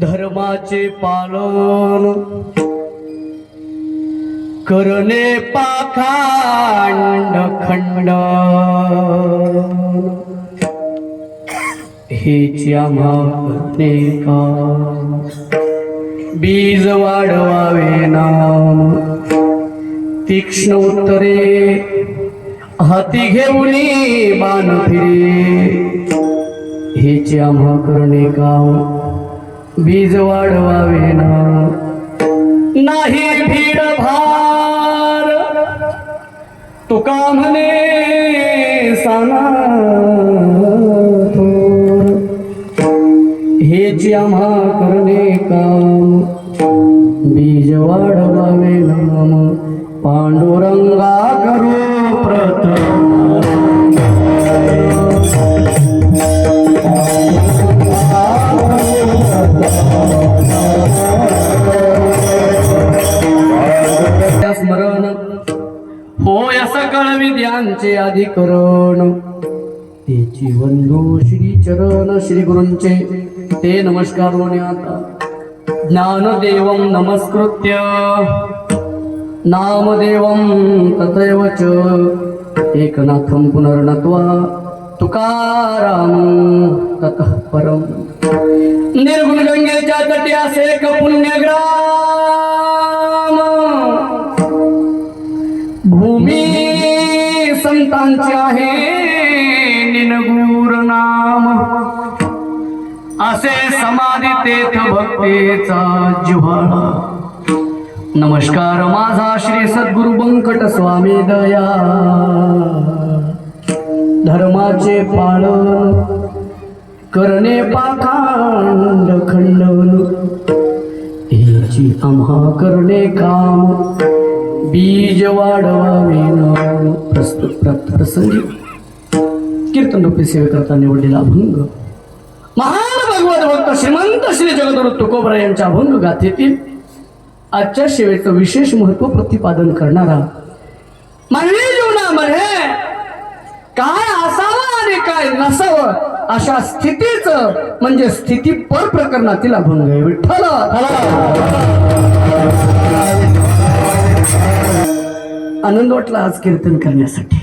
धर्माचे पालन करणे पाखंड खंड हेची आम्हा करणे का बीज वाढवावे नाम तीक्ष्ण उत्तरे हाती घेऊनी बाण फिरे हेची आम्हा करणे काम बीज वाढवावे ना नाही भीड भार तुका म्हणे साना थोर हेची आम्हा करणे काम बीज वाढवावे नाम पांडुरंगा करू प्रथम स्मरण होय सकळ विद्यांचे अधिकरण तेची वंदो श्री चरण श्री गुरूंचे ते नमस्कार आता ज्ञानदेवं नमस्कृत्य नामदेवं तथैव च एकनाथं पुनर्नत्वा तुकाराम ततः परम निर्गुण गंगेच्या तटी असे एक पुण्यग्राम भूमी संतांची आहे निनगूर नाम असे समाधी तेथ भक्तीचा जिव्हाळा नमस्कार माझा श्री सद्गुरु बंकट स्वामी दया धर्माचे पालन करणे पाखंड खंडन हेची आम्हा करणे काम बीज वाढवावे नाम प्रस्तुत प्रसंगी कीर्तन रूपी सेवेकरता निवडलेला अभंग महान भगवत भक्त श्रीमंत श्री जगद्गुरु तुकोबरा यांच्या अभंग गाथेतील आजच्या सेवेचं विशेष महत्व प्रतिपादन करणारा मानवी जीवनामध्ये काय असावं आणि काय नसावं अशा स्थितीच म्हणजे स्थिती पर प्रकरणातील अभंग आहे विठ्ठल आनंद वाटला आज कीर्तन करण्यासाठी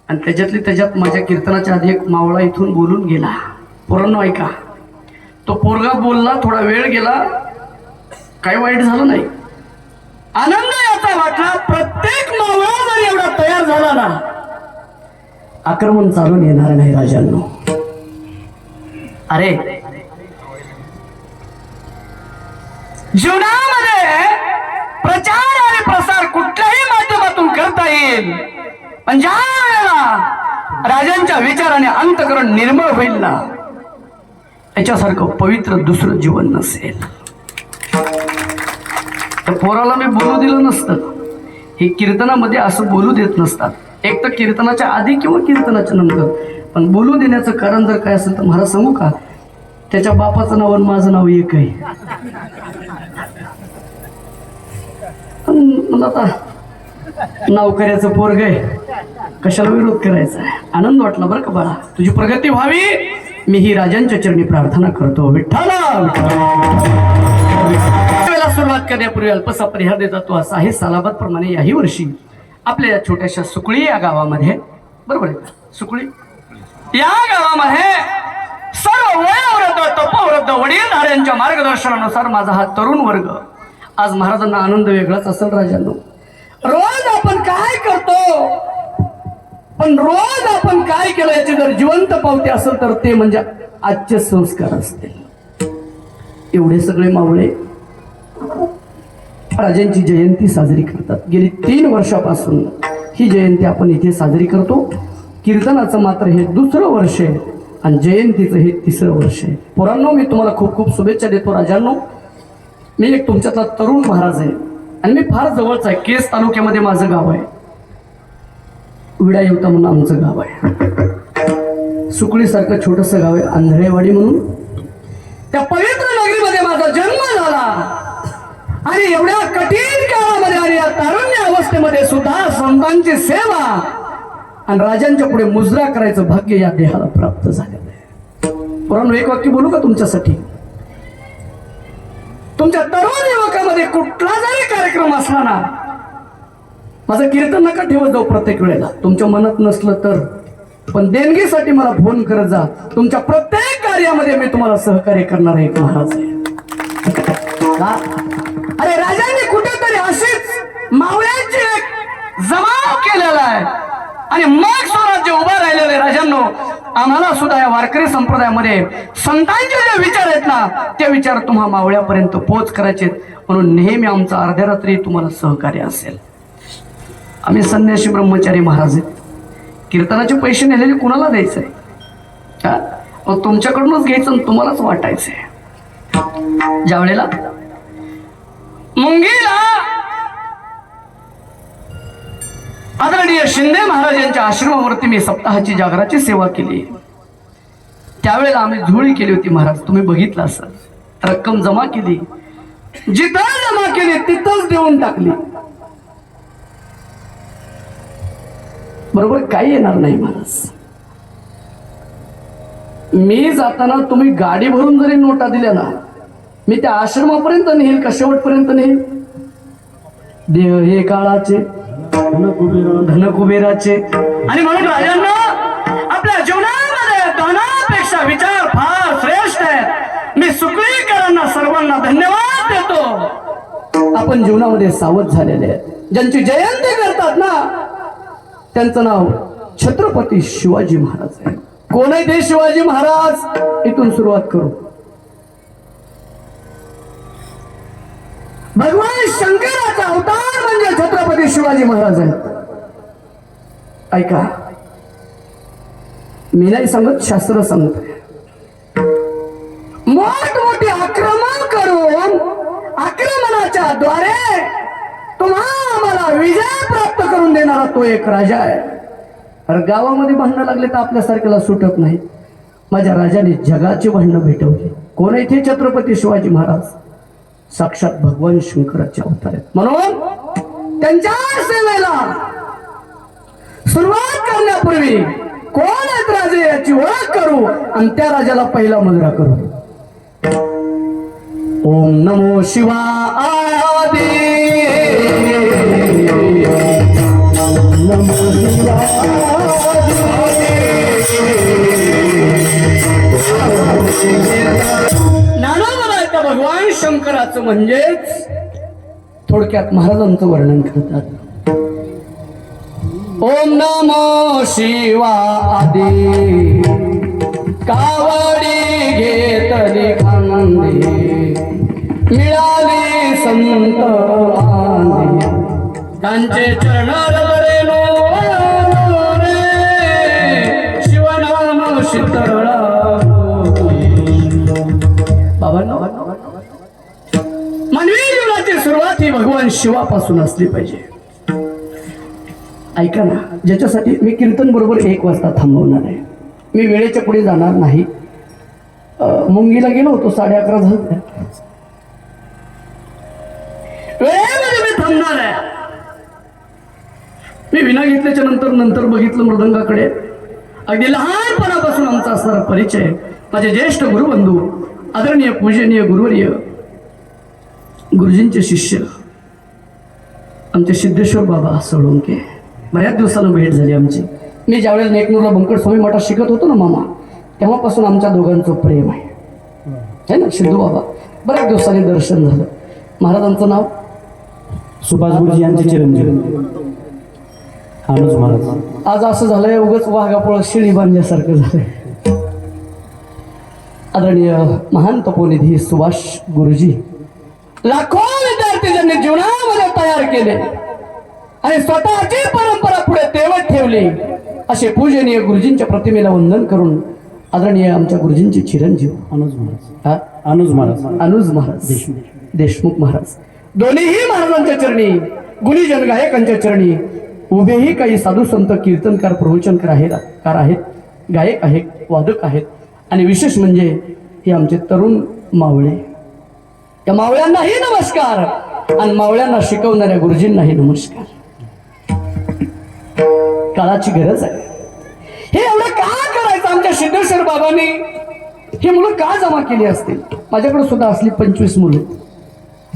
आणि त्याच्यात माझ्या कीर्तनाच्या आधी एक मावळा इथून बोलून गेला पोरांनो ऐका तो पोरगा बोलला थोडा वेळ गेला काही वाईट झालं नाही आनंद याचा वाटला प्रत्येक मावळा जर एवढा तयार झाला ना आक्रमण चालून येणार नाही राजांनो अरे जीवनामध्ये प्रचार आणि प्रसार कुठल्याही माध्यमातून करता येईल पण ज्या वेळेला राजांच्या विचाराने अंतःकरण निर्मळ होईल ना याच्यासारखं पवित्र दुसरं जीवन नसेल तर पोराला मी बोलू दिलं नसतं हे कीर्तनामध्ये असं बोलू देत नसतात एक तर कीर्तनाच्या आधी किंवा कीर्तनाच्या नंतर पण बोलू देण्याचं कारण जर काय असेल तर मला सांगू का त्याच्या बापाचं नाव आणि माझं नाव एक आहे मला आता नोकऱ्याचं पोरग आहे कशाला विरोध करायचा आहे आनंद वाटला बरं का बाळा तुझी प्रगती व्हावी मी ही राजांच्या चरणी प्रार्थना करतो विठ्ठला सुरुवात करण्यापूर्वी अल्पसा परिहार देत जातो असा आहे सालाबाद प्रमाणे याही वर्षी आपल्या या छोट्याशा सुकळी या गावामध्ये, बरोबर आहे का? सुकळी या गावामध्ये सर्व वयोवृद्ध तपोवृद्ध वडीलधाऱ्यांच्या मार्गदर्शनानुसार माझा हा तरुण वर्ग आज महाराजांना आनंद वेगळाच असेल. राजांनो, रोज आपण काय करतो, पण रोज आपण काय केलं याची जर जिवंत पावती असेल तर ते म्हणजे आजचे संस्कार असतील. एवढे सगळे मावळे राजांची जयंती साजरी करतात. गेली 3 वर्षापासून ही जयंती आपण इथे साजरी करतो. कीर्तनाचं मात्र हे 2रं वर्ष आहे आणि जयंतीचं हे 3रं वर्ष आहे. पोरांनो, मी तुम्हाला खूप खूप शुभेच्छा देतो. राजांनो, मी एक तुमच्यातला तरुण महाराज आहे आणि मी फार जवळच आहे. केस तालुक्यामध्ये माझं गाव आहे. विडा येवता म्हणून आमचं गाव आहे. सुकळीसारखं छोटंसं गाव आहे, आंधळेवाडी म्हणून. त्या पवित्र नगरीमध्ये माझा जन्म झाला आणि एवढ्या कठीण काळामध्ये आणि या तारुण्य अवस्थेमध्ये सुद्धा संतांची सेवा आणि राजांच्या पुढे मुजरा करायचं भाग्य या देहाला प्राप्त झालेलं आहे. पुराण एक वाक्य बोलू का तुमच्यासाठी? तुमच्या तरुण युवकामध्ये कुठला जरी कार्यक्रम असला ना, माझं कीर्तन नका ठेवत जाऊ प्रत्येक वेळेला. तुमच्या मनात नसलं तर पण देणगीसाठी मला फोन करत जा. तुमच्या प्रत्येक कार्यामध्ये मी तुम्हाला सहकार्य करणार आहे. एक महाराज आहे. अरे राजांनी कुठेतरी अशीच मावळ्यांची एक जमाव केलेला आहे आणि मग स्वराज्य उभा राहिलेलं आहे. राजांनो, आम्हाला सुद्धा या वारकरी संप्रदायामध्ये संतांचे जे विचार आहेत ना, ते विचार तुम्हा मावळ्यापर्यंत पोहोच करायचे, म्हणून नेहमी आमचा अर्ध्या रात्री तुम्हाला सहकार्य असेल. आम्ही संन्यासी ब्रह्मचारी महाराज आहेत. कीर्तनाचे पैसे नेलेले कुणाला द्यायचंय? तुमच्याकडूनच घ्यायचं आणि तुम्हालाच वाटायचंय. ज्या वेळेला मुंगीला आदरणीय शिंदे महाराज यांच्या आश्रमावरती मी सप्ताहाची जागराची सेवा केली. त्यावेळेला आम्ही झोळी केली होती महाराज, तुम्ही बघितलं असेल. रक्कम जमा केली, जिथं जमा केली तिथंच देऊन टाकली. बरोबर काही येणार नाही महाराज. मी जाताना तुम्ही गाडी भरून जरी नोटा दिल्या ना, मी त्या आश्रमापर्यंत नेईल का शेवटपर्यंत नेईल? देव हे काळाचे धनकुबेराचे. आणि म्हणून राजांना आपल्या जीवनामध्ये धनापेक्षा विचार फार श्रेष्ठ आहेत. मी सुकळीकरांना सर्वांना धन्यवाद देतो. आपण जीवनामध्ये सावध झालेले आहेत. ज्यांची जयंती करतात ना, त्यांचं नाव छत्रपती शिवाजी महाराज आहे. कोण आहे ते शिवाजी महाराज? इथून सुरुवात करू. भगवान शंकराचा अवतार म्हणजे छत्रपती शिवाजी महाराज आहेत. ऐका, मी नाही सांगत, शास्त्र सांगत. मोठमोठे आक्रमण करून आक्रमणाच्या द्वारे तुम्हाला विजय प्राप्त करून देणारा तो एक राजा आहे. अरे गावामध्ये भांडणं लागले तर आपल्यासारख्याला सुटत नाही. माझ्या राजाने जगाची भांडणं भेटवली. कोण आहे ते? छत्रपती शिवाजी महाराज, साक्षात भगवान शंकराचे अवतार आहेत. म्हणून त्यांच्या सेवेला सुरुवात करण्यापूर्वी कोण आहेत राजे याची ओळख करू आणि त्या राजाला पहिला मुजरा करू. ओम नमो शिवाय. नाना भगवान शंकराचं म्हणजेच थोडक्यात महाराजांचं वर्णन करतात. ओम नमो शिवाय कावडी घेतली खांदे मिळाली संत आंदे त्यांचे चरण शिवनाम शीतळा. मानवी जीवनाची सुरुवात ही भगवान शिवापासून असली पाहिजे. ऐका ना, ज्याच्यासाठी मी कीर्तन बरोबर 1 वाजता थांबवणार आहे. मी वेळेच्या पुढे जाणार नाही. मुंगीला गेलो होतो, 11:30 झाले. वेळेमध्ये मी थांबणार आहे. मी विना घेतल्याच्या नंतर बघितलं मृदंगाकडे. अगदी लहानपणापासून आमचा असणारा परिचय माझे ज्येष्ठ गुरुबंधू आदरणीय पूजनीय गुरुवर्य गुरुजींचे शिष्य आमचे सिद्धेश्वर बाबा सोळंके, बऱ्याच दिवसानं भेट झाली आमची. मी ज्यावेळेला नेकनूरला बंकट स्वामी मठात शिकत होतो ना मामा, तेव्हापासून आमच्या दोघांचं प्रेम आहे ना सिद्धू बाबा. बऱ्याच दिवसांनी दर्शन झालं. महाराजांचं नाव सुभाष गुरुजी यांचे चिरंजीव अनुज महाराज. आज असं झालंय उगाच वाघापोळ शिळी बांधल्यासारखं झालंय. आदरणीय महान तपोनिधी सुभाष गुरुजी लाखो विद्यार्थी ज्यांनी जीवनामध्ये तयार केले आणि स्वतःची परंपरा पुढे तेवत ठेवली, असे पूजनीय गुरुजींच्या प्रतिमेला वंदन करून आदरणीय आमच्या गुरुजींचे चिरंजीव अनुज महाराज. अनुज महाराज. अनुज महाराज देशमुख महाराज दोन्हीही महाराजांच्या चरणी, गुणीजन गायकांच्या चरणी उभेही काही साधू संत कीर्तनकार प्रवचनकार आहेत, गायक आहेत, वादक आहेत आणि विशेष म्हणजे हे आमचे तरुण मावळे. त्या मावळ्यांनाही नमस्कार आणि मावळ्यांना शिकवणाऱ्या गुरुजींनाही नमस्कार. काळाची गरज आहे. हे एवढं का करायचं? आमच्या सिद्धेश्वर बाबांनी ही मुलं का जमा केली असतील? माझ्याकडे सुद्धा असली 25 मुलं.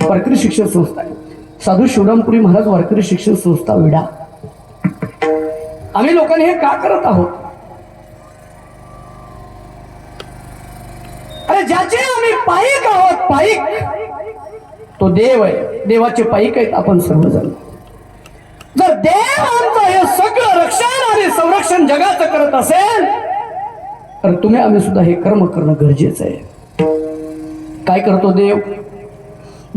वारकरी शिक्षण संस्था आहे, साधू शिवरामपुरी महाराज वारकरी शिक्षण संस्था विडा. आम्ही लोकांनी हे का करत आहोत? अरे ज्याचे आम्ही पाईक आहोत, पाईक तो देव आहे. देवाचे पाईक आहेत आपण सर्वजण. जर देव आमचं हे सगळं रक्षण आणि संरक्षण जगाचं करत असेल तर तुम्ही आम्ही सुद्धा हे कर्म करणं गरजेचं आहे. काय करतो देव?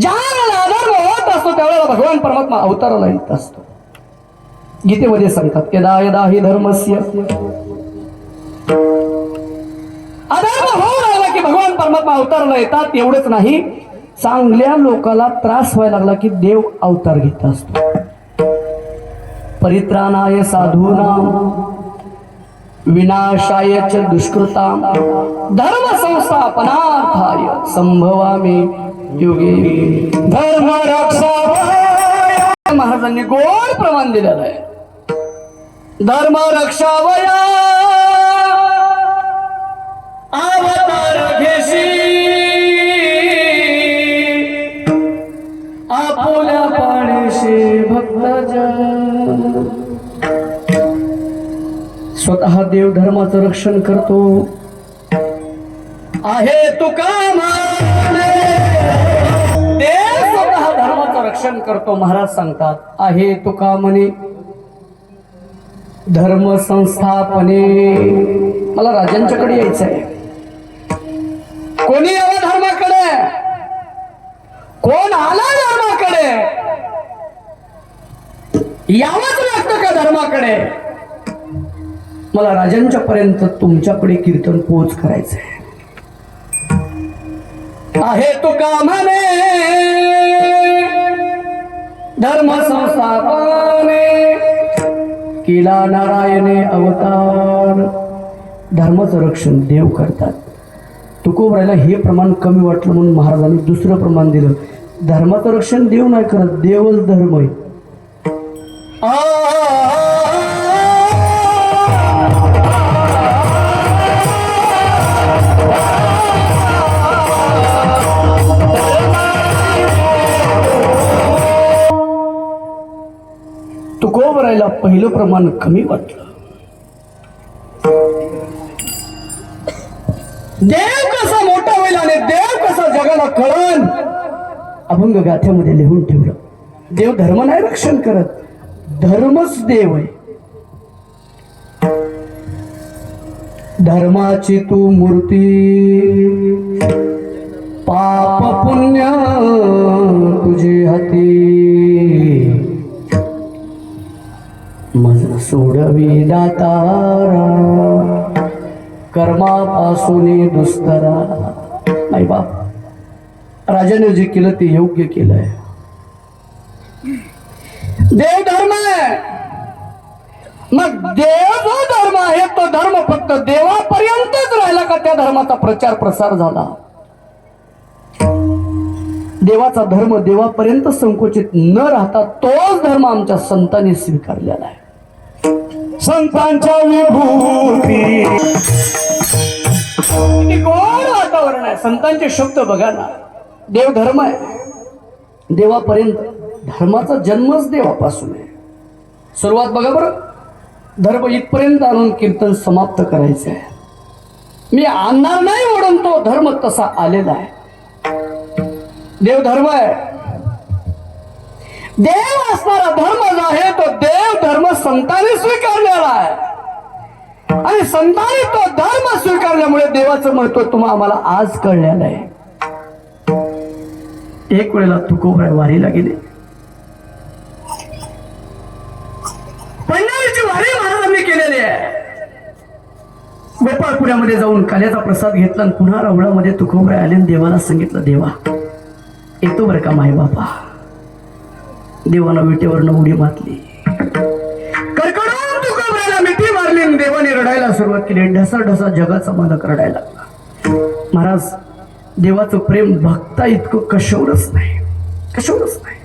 ज्या वेळेला अधर्म होत असतो त्यावेळेला भगवान परमात्मा अवताराला येत असतो. गीतेमध्ये सांगतात यदा यदा हि धर्मस्य, अधर्म होऊ लागला की भगवान परमात्मा अवताराला येतात. एवढंच नाही, चांगल्या लोकाला त्रास व्हायला लागला की देव अवतार घेत असतो. परित्राणाय साधूनां विनाशाय च दुष्कृतां धर्म संस्थापनार्थाय संभवामि युगे. धर्म रक्षावया महाराजांनी गोड प्रमाण दिलेलं आहे. धर्म रक्षावया अवतार घेशी आपुल्या पाण्याशी भक्तजन. स्वतः देव धर्माचं रक्षण करतो. आहे तुका माने देव स्वतः धर्माचं रक्षण करतो. महाराज सांगतात आहे तुका म्हणे धर्म संस्थापने. मला राजांच्याकडे यायचं आहे. कोणी यावं धर्माकडे? कोण आला धर्माकडे? यावंच लागतं का धर्माकडे? मला राजांच्या पर्यंत तुमच्याकडे कीर्तन पोच करायचंय. आहे तुका म्हणे धर्म संस्थापने केला नारायणे अवतार. धर्माचं रक्षण देव करतात. तुकोबरायला हे प्रमाण कमी वाटलं म्हणून महाराजांनी दुसरं प्रमाण दिलं. धर्माचं रक्षण देव नाही करत, देवच धर्म आहे. तुकोबरायला पहिलं प्रमाण कमी वाटलं. देव कसा मोठा होईल आणि देव कसा जगाला कळण अभंग गाथ्यामध्ये लिहून ठेवलं. देव धर्म नाही रक्षण करत, धर्मच देव आहे. धर्माची तू मूर्ती पाप पुण्य तुझे हाती मज सोडवी दातारा कर्मापासून दुस्तरा. आई बाप राजाने जे केलं ते योग्य केलंय. देव धर्म आहे. मग देव जो धर्म आहे तो धर्म फक्त देवापर्यंतच राहिला का त्या धर्माचा प्रचार प्रसार झाला? देवाचा धर्म देवापर्यंत संकोचित न राहता तोच धर्म आमच्या संतांनी स्वीकारलेला आहे. संतांच्या विभूती गोड वातावरण आहे. संतांचे शब्द बघा ना. देव धर्म आहे. देवापर्यंत धर्माचा जन्मच देवापासून आहे. सुरुवात बघा बरं, धर्म इथपर्यंत आणून कीर्तन समाप्त करायचं आहे. मी आणणार नाही म्हणून तो धर्म तसा आलेला आहे. देव धर्म आहे. देव असणारा धर्म जो आहे तो देव धर्म संतांनी स्वीकारलेला आहे आणि संतांनी तो धर्म स्वीकारल्यामुळे देवाचं महत्व तुम्हाला आम्हाला आज कळलेलं आहे. एक वेळेला तुकोबराय वारीला गेले. पंढरीची वारी महाराजांनी केलेली आहे. गोपाळपुऱ्यामध्ये जाऊन काल्याचा प्रसाद घेतला आणि पुन्हा रवळामध्ये तुकोबराय आले आणि देवाला सांगितलं, देवा येतो बरं का माय बापा. देवानं विटेवरनं उडी मारली. कडकडून तुकोबरायला मिठी मारली आणि देवाने रडायला सुरुवात केली. ढसा ढसा जगाचा मालक रडायला लागला. महाराज, देवाचं प्रेम भक्ता इतकं कशोरच नाही, कशोरच नाही.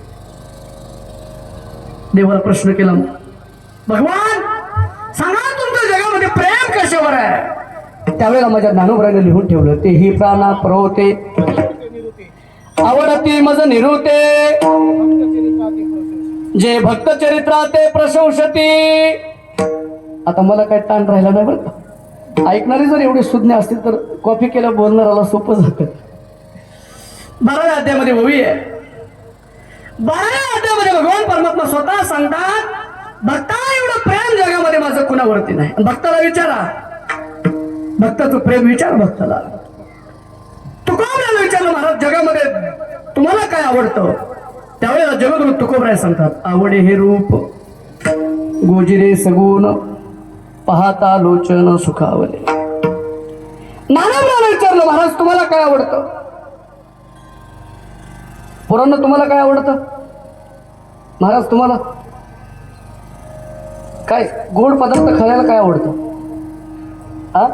देवाला प्रश्न केला, भगवान सांगा तुमच्या जगामध्ये प्रेम कशावर आहे. त्यावेळेला माझ्या ज्ञानोबराने लिहून ठेवलं, ते ही प्राणा प्रवते आवडती मज निरुते जे भक्त चरित्रा ते प्रशंसती. आता मला काय ताण राहिला नाही बरं का. ऐकणारे जर एवढे सुज्ञ असतील तर कॉफी केलं बोलणाराला सोपं जातं. 12व्या अध्यायामध्ये ओवी आहे. 12व्या अध्यायामध्ये भगवान परमात्मा स्वतः सांगतात, भक्ता एवढं प्रेम जगामध्ये माझं कुणावरती नाही. भक्ताला विचारा, भक्ताचं प्रेम विचार भक्ताला. तुकोबरायला विचारलं, महाराज जगामध्ये तुम्हाला काय आवडतं. त्यावेळेला जगद्गुरु तुकोबराय सांगतात, आवडे हे रूप गोजिरे सगुण पाहता लोचन सुखावले. नानाबराला विचारलं, महाराज तुम्हाला काय आवडतं. पोरांना तुम्हाला काय आवडतं. महाराज तुम्हाला काय गोड पदार्थ खायला काय आवडतं. हा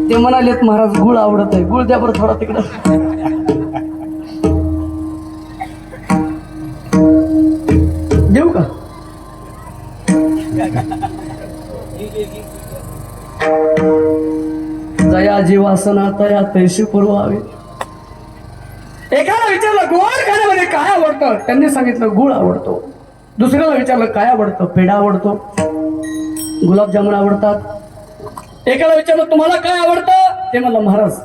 ते म्हणालेत, महाराज गुळ आवडत आहे. गुळ द्या बरं थोडा तिकडं. देऊ का. जया जीवासना तया तैशी पुरवावी. एकाला विचारलं गोड खाण्यामध्ये काय आवडतं. त्यांनी सांगितलं गुळ आवडतो. दुसऱ्याला विचारलं काय आवडतं. पेढा आवडतो, गुलाबजामुन आवडतात. एकाला विचारलं तुम्हाला काय आवडतं. ते म्हणलं महाराज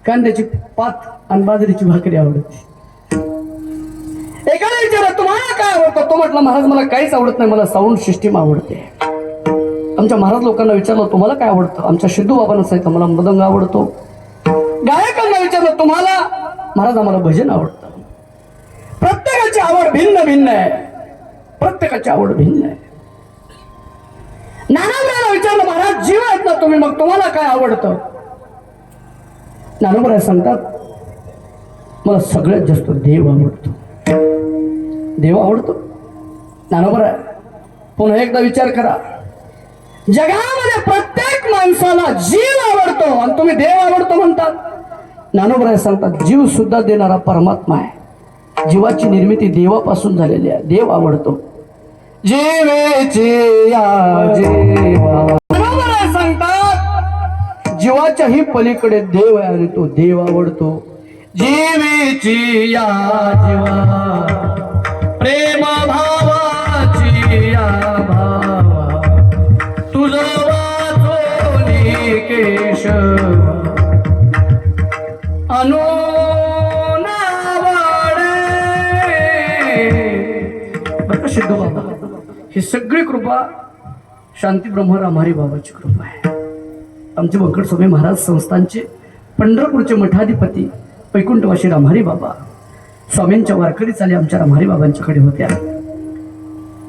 कांद्याची पात आणि बाजरीची भाकरी आवडते. एकाला विचारलं तुम्हाला काय आवडतं. तो म्हटलं महाराज मला काहीच आवडत नाही, मला साऊंड सिस्टीम आवडते. आमच्या महाराज लोकांना विचारलं तुम्हाला काय आवडतं. आमच्या सिद्धू बाबांना सांगितलं मला मृदंग आवडतो. गायकांना विचारलं तुम्हाला. महाराज आम्हाला भजन आवडतं. प्रत्येकाची आवड भिन्न भिन्न आहे. प्रत्येकाची आवड भिन्न आहे. नानाबराला विचारलं महाराज जीव आहेत ना तुम्ही, मग तुम्हाला काय आवडतं. नानाबराय सांगतात मला सगळ्यात जास्त देव आवडतो. देव आवडतो. नानाबराय पुन्हा एकदा विचार करा, जगामध्ये प्रत्येक माणसाला जीव आवडतो आणि तुम्ही देव आवडतो म्हणतात. ज्ञानोबराय सांगतात जीव सुद्धा देणारा परमात्मा आहे. जीवाची निर्मिती देवापासून झालेली आहे. देव आवडतो. जीवेची या जीवा. ज्ञानोबराय सांगतात जीवाच्याही पलीकडे देव आहे आणि तो देव आवडतो. जीवेची या जीवा प्रेम भावाची या भावा तुझं वाचोनी केशव बरं सिद्धू बाबा, ही सगळी कृपा शांती ब्रह्म रामहरी बाबाची कृपा आहे. आमचे व्यंकट स्वामी महाराज संस्थानचे पंढरपूरचे मठाधिपती वैकुंठवासी रामहरी बाबा स्वामींच्या वारकरी चाली आमच्या रामहरी बाबांच्याकडे होत्या.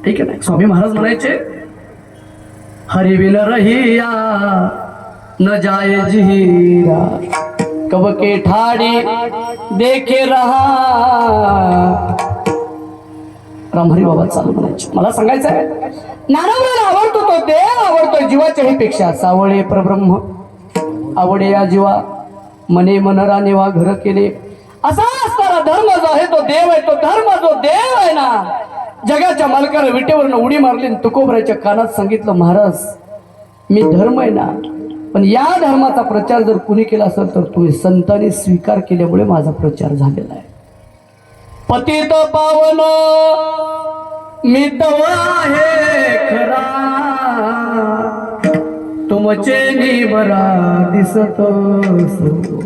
ठीक आहे ना. स्वामी महाराज म्हणायचे हरिविन रहिया न जाय जिहिरा कब के ठाड़ी देखे रहा. रामहरी बाबा चालू म्हणायचे. मला सांगायचं आहे नारायणाला आवडतो तो देव आवडतो जीवाच्याही पेक्षा. सावळे परब्रह्म आवडे या जीवा मने मनरा नेवा घर केले. असा असणारा धर्म जो आहे तो देव आहे. तो धर्म जो देव आहे ना, जगाच्या मालकाला विटेवरनं उडी मारली. तुकोबरायच्या कानात सांगितलं महाराज मी धर्म आहे ना पण या धर्माचा प्रचार जर कुणी केला असेल तर तुम्ही संतांनी स्वीकार केल्यामुळे माझा प्रचार झालेला आहे. पतित पावन मी तवा आहे खरा, तुमचे निबरा दिसत असो.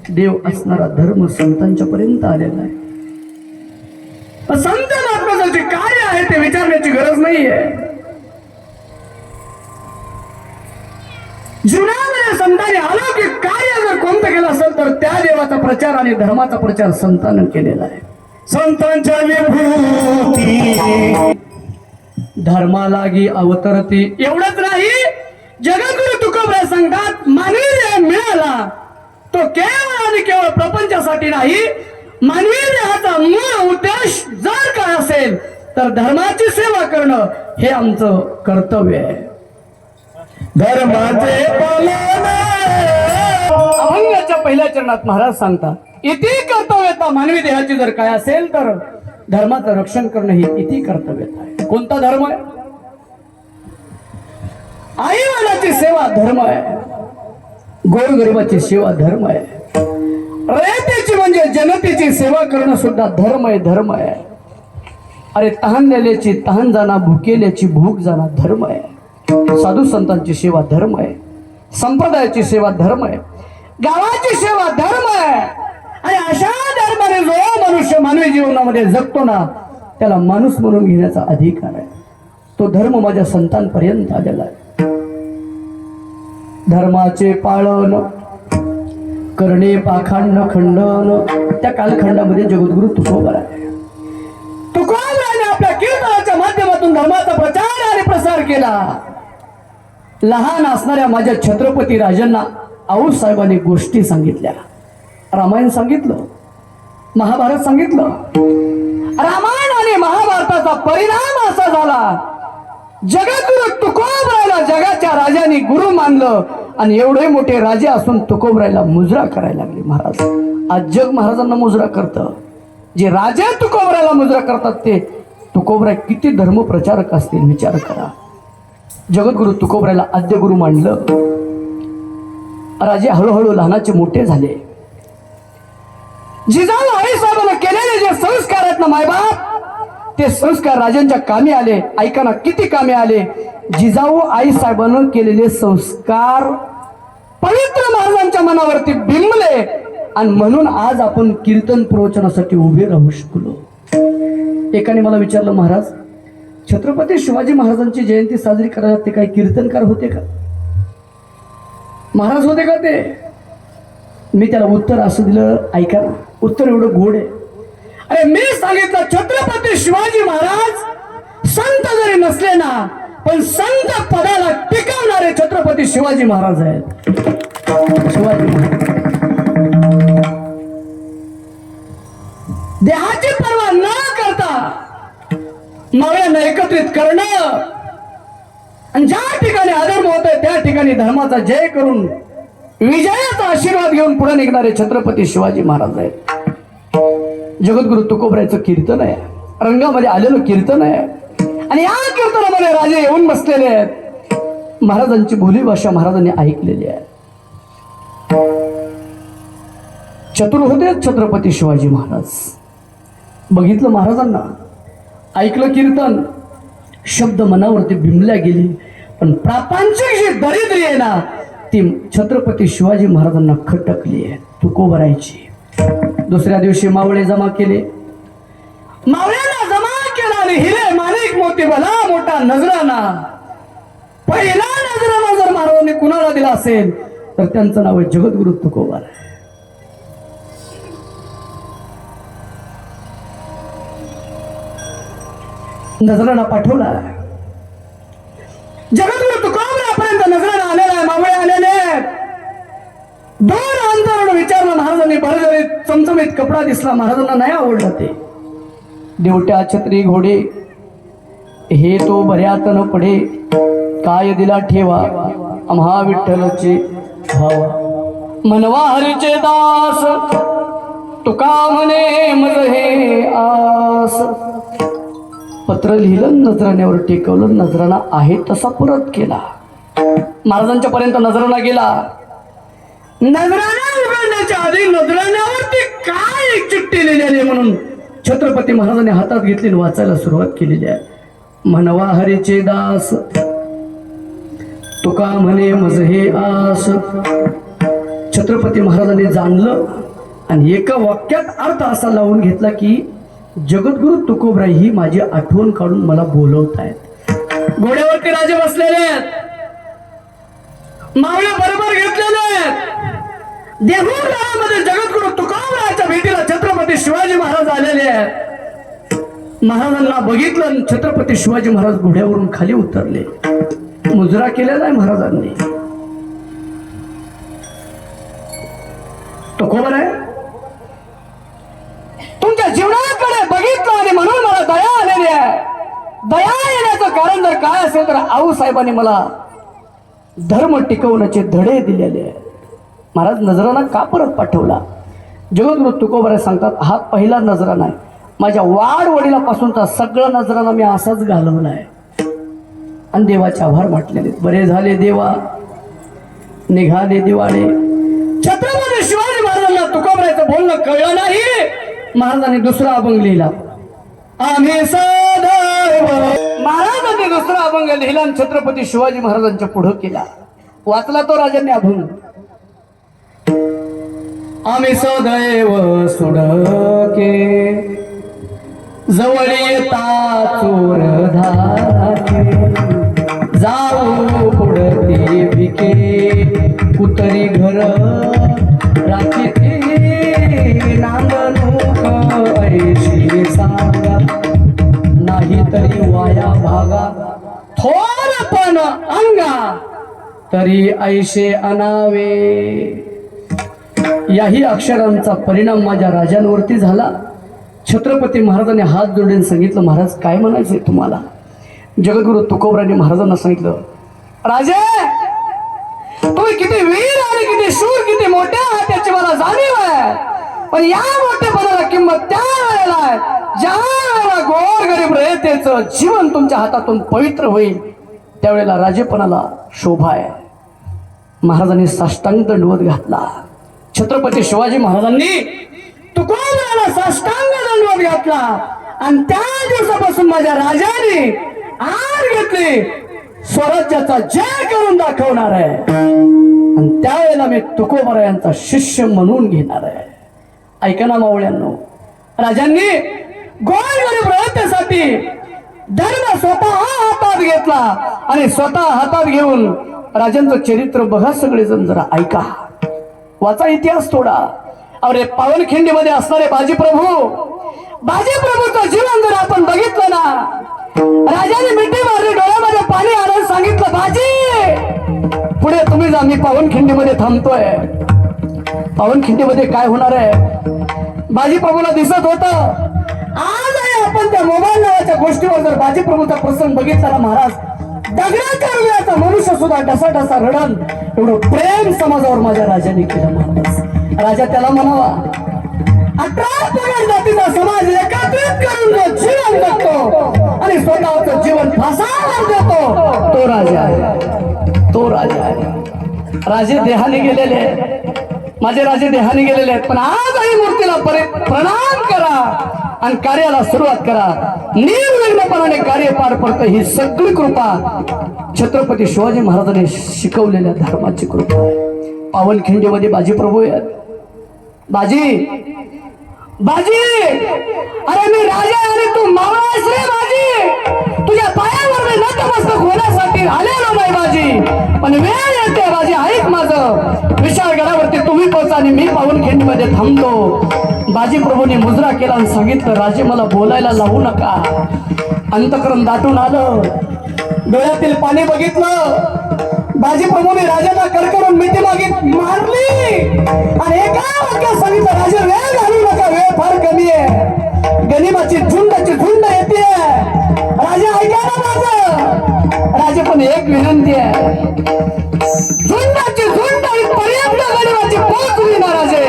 देव असणारा धर्म संतांच्या पर्यंत आलेला आहे. संत महात्माचं जे कार्य आहे ते विचारण्याची गरज नाहीये. जीवनामध्ये संतांनी अलौकिक कार्य जर कोणतं केलं असेल तर त्या देवाचा प्रचार आणि धर्माचा प्रचार संतांनी केलेला आहे. संतांच्या विभूती धर्मालागी अवतरती. एवढंच नाही, जगद्गुरु तुकोबराय सांगतात मानवी देह मिळाला तो केवळ आणि केवळ प्रपंचासाठी नाही. मानवी देहाचा मूळ उद्देश जर काय असेल तर धर्माची सेवा करणं हे आमचं कर्तव्य आहे. धर्माचे पालन. अभंगाच्या पहिल्या चरणात महाराज सांगतात इति कर्तव्यता. मानवी देहाची जर काय असेल तर धर्माचं रक्षण करणं ही इति कर्तव्यता आहे. कोणता धर्म आहे? आई वडिलाची सेवा धर्म आहे. गोरगरिबाची सेवा धर्म आहे. रयतेची म्हणजे जनतेची सेवा करणं सुद्धा धर्म आहे. धर्म आहे. अरे तहानलेल्याची तहान जाणा, भुकेल्याची भूक जाणा धर्म आहे. साधू संतांची सेवा धर्म आहे. संप्रदायाची सेवा धर्म आहे. गावाची सेवा धर्म आहे. आणि अशा धर्माने जो मनुष्य मानवी जीवनामध्ये जगतो ना त्याला माणूस म्हणून घेण्याचा अधिकार आहे. तो धर्म माझ्या संतांपर्यंत आलेला आहे. धर्माचे पालन करणे पाखांड खंडन. त्या कालखंडामध्ये जगद्गुरु तुकोबराय तुकोबरायाने आपल्या कीर्तनाच्या माध्यमातून धर्माचा प्रचार आणि प्रसार केला. लहान असणाऱ्या माझ्या छत्रपती राजांना आऊसाहेबांनी गोष्टी सांगितल्या. रामायण सांगितलं, महाभारत सांगितलं. रामायण आणि महाभारताचा परिणाम असा झाला जगद्गुरु तुकोबरायला जगाच्या राजांनी गुरु मानलं आणि एवढे मोठे राजे असून तुकोबरायला मुजरा करायला लागले. महाराज आज जग महाराजांना मुजरा करतं. जे राजे तुकोबरायला मुजरा करतात ते तुकोबराय किती धर्मप्रचारक असतील विचार करा. जगद्गुरु तुकोबरायला आद्य गुरु मानलं. राजे हळूहळू लहानाचे मोठे झाले. जिजाऊ आईसाहेबांना केलेले जे संस्कार आहेत ना मायबाप ते संस्कार राजांच्या कामी आले. ऐका ना किती कामी आले. जिजाऊ आईसाहेबांना केलेले संस्कार पवित्र महाराजांच्या मनावरती बिंबले आणि म्हणून आज आपण कीर्तन प्रवचनासाठी उभे राहू शकलो. एकाने मला विचारलं महाराज छत्रपती शिवाजी महाराजांची जयंती साजरी करायला ते काही कीर्तनकार होते का? महाराज होते का ते? मी त्याला उत्तर असं दिलं, ऐका ना उत्तर एवढं गोड आहे. अरे मी सांगितलं छत्रपती शिवाजी महाराज संत जरी नसले ना पण संत पदाला टिकवणारे छत्रपती शिवाजी महाराज आहेत. शिवाजी महाराज देहाची पर्वा न करता मावळ्यांना एकत्रित करणं आणि ज्या ठिकाणी अधर्म होतोय त्या ठिकाणी धर्माचा जय करून विजयाचा आशीर्वाद घेऊन पुढे निघणारे छत्रपती शिवाजी महाराज आहेत. जगद्गुरु तुकोबरायचं कीर्तन आहे, रंगामध्ये आलेलं कीर्तन आहे आणि या कीर्तनामध्ये राजे येऊन बसलेले आहेत. महाराजांची बोली भाषा महाराजांनी ऐकलेली आहे. चतुर होते छत्रपती शिवाजी महाराज. बघितलं महाराजांना, ऐकलं कीर्तन, शब्द मनावरती बिंबल्या गेली. पण प्रापंचिक जी दरिद्री आहे ना ती छत्रपती शिवाजी महाराजांना खटकली आहे तुकोबरायची. दुसऱ्या दिवशी मावळे जमा केले. मावळ्यांना जमा केला आणि हिरे माणिक मोती भला मोठा नजराना. पहिला नजराना जर महाराजांनी कुणाला दिला असेल तर त्यांचं नाव आहे जगद्गुरु तुकोबराय. नजराना पाठवला. जगद्गुरु तुकोबरायपर्यंत नजराना आलेला आहे. मावळे आलेले आहेत. दोन अंतरानं विचारलं महाराजांनी. भरजरीत चमचमीत कपडा दिसला. महाराजांना नाही आवडलं ते. देवट्या छत्री घोडे हे तो बऱ्यात न पडे. काय दिला ठेवा आम्हा विठ्ठलचे भावा. मनवा हरीचे दास तुका म्हणे मज हे आस. पत्र लिहिलं, नजराण्यावर टेकवलं, नजराना आहे तसा परत केला. महाराजांच्या पर्यंत नजराणा गेला. नजराणा उघडण्याच्या आधी नजराण्यावरती काय एक चिठ्ठी लिहिलेली आहे म्हणून छत्रपती महाराजांनी हातात घेतली आणि वाचायला सुरुवात केलेली आहे. म्हणवा हरीचे दास तुका म्हणे मज हे आस. छत्रपती महाराजांनी जाणलं आणि एका वाक्यात अर्थ असा लावून घेतला की जगद्गुरु तुकोबराय ही माझी आठवण काढून मला बोलवत आहेत. घोड्यावरती राजे बसलेले आहेत, मावळे बरोबर घेतलेले आहेत. देहूरामध्ये जगद्गुरु तुकोबरायच्या भेटीला छत्रपती शिवाजी महाराज आलेले आहेत. महाराजांना बघितलं आणि छत्रपती शिवाजी महाराज घोड्यावरून खाली उतरले. मुजरा केलेला आहे महाराजांनी. तुकोबराय तुमच्या जीवनाकडे बघितलं आणि म्हणून मला दया आलेली आहे. दया येण्याचं कारण जर काय असेल तर आऊसाहेबांनी मला धर्म टिकवण्याचे धडे दिलेले आहेत. महाराज नजराणा का परत पाठवला? जगद्गुरु तुकोबराय सांगतात हा पहिला नजराणा आहे. माझ्या वाडवडिलापासूनचा सगळा नजराणा मी असाच घालवला आहे आणि देवाचे आभार मानलेले. बरे झाले देवा निघाले दिवाळे. छत्रपती शिवाजी महाराजांना तुकोबरायचं बोलणं कळलं नाही. महाराजांनी दुसरा अभंग लिहिला. आम्ही सदैव. महाराजांनी दुसरा अभंग लिहिला आणि छत्रपती शिवाजी महाराजांच्या पुढे केला. वाचला तो राजांनी अभंग. आम्ही सदैव सुडके जवळ येता चोर धाके जाऊ पुढते भिके उतरी घर राखी ते नांदणूक ऐशी सांगा नाही तरी वाया भागा थोरपण अंगा तरी ऐशे अनावे. याही अक्षरांचा परिणाम माझ्या राजांवरती झाला. छत्रपती महाराजांनी हात जोडून सांगितलं महाराज काय म्हणायचंय तुम्हाला? जगद्गुरु तुकोबरायांनी महाराजांना सांगितलं राजे तुम्ही किती वीर आणि किती शूर किती मोठे आहात याची मला जाणीव आहे. पण या मोठेपणाला किंमत त्या वेळेला आहे ज्या वेळेला गोरगरीब रयतेचं जीवन तुमच्या हातातून पवित्र होईल त्यावेळेला राजेपणाला शोभा आहे. महाराजांनी साष्टांग दंडवत घातला. छत्रपती शिवाजी महाराजांनी तुकोबरायाला साष्टांग दंडवत घातला आणि त्या दिवसापासून माझ्या राजाने आर घेतली स्वराज्याचा जय करून दाखवणार आहे आणि त्यावेळेला मी तुकोबरायांचा शिष्य म्हणून घेणार आहे. ऐका ना मावळ्यांनो, राजांनी गोरगरीब रयतेसाठी धर्म स्वतः हातात घेतला आणि स्वतः हातात घेऊन राजांचं चरित्र बघा सगळेजण जरा ऐका. वाचा इतिहास थोडा. अरे पावनखिंडीमध्ये असणारे बाजीप्रभूचं जीवन जर आपण बघितलं ना, राजाने मिठी मारली डोळ्यामध्ये पाणी आलं सांगितलं बाजी पुढे तुम्ही जा मी पावनखिंडीमध्ये थांबतोय. पावनखिंडीमध्ये काय होणार आहे बाजीप्रभूला दिसत होत. आजही आपण त्या मोबाईल नावाच्या गोष्टीवर जर बाजीप्रभूचा प्रसंग बघितला ना महाराज दगडाच्या हृदयाचा मनुष्य सुद्धा ढसा रडन एवढं प्रेम समाजावर माझ्या राजाने केलं. महाराज राजा त्याला म्हणावा 18 पगड जातीचा समाज एकत्रित करून जो जीवन जगतो आणि स्वतःचं जीवन फासावर देतो तो राजा आहे. तो राजा आहे. राजे देहाने गेलेले माझे राजे देहाने गेलेले आहेत पण आजही मूर्तीला प्रणाम करा आणि कार्याला सुरुवात करा. निर्विघ्नपणाने कार्य पार पडतं ही सगळी कृपा छत्रपती शिवाजी महाराजांनी शिकवलेल्या धर्माची कृपा आहे. पावनखिंडीमध्ये बाजीप्रभू आहेत. बाजी अरे मी राजा आणि तू मावळा आहेस रे बाजी. तुझ्या पायावर मी नतमस्तक होण्यासाठी आलेलो नाही बाजी पण वेळ येते बाजी ऐक माझं. विशाळ गडावरती तुम्ही पोहोचा आणि मी पावनखिंडीमध्ये थांबतो. बाजीप्रभूने मुजरा केला आणि सांगितलं राजे मला बोलायला लावू नका. अंतकरण दाटून आलं, डोळ्यातील पाणी बघितलं. बाजीप्रभूने राजाला कडकडून मिठी मारली आणि एका वाक्यात सांगितलं राजे वेळ घालू नका वेळ फार कमी आहे. गनिमाची झुंड येते. राजा ऐका ना माझं. राजे पण एक विनंती आहे झुंडाची झुंड इथपर्यंत गनिमाची पोहोचली ना राजे.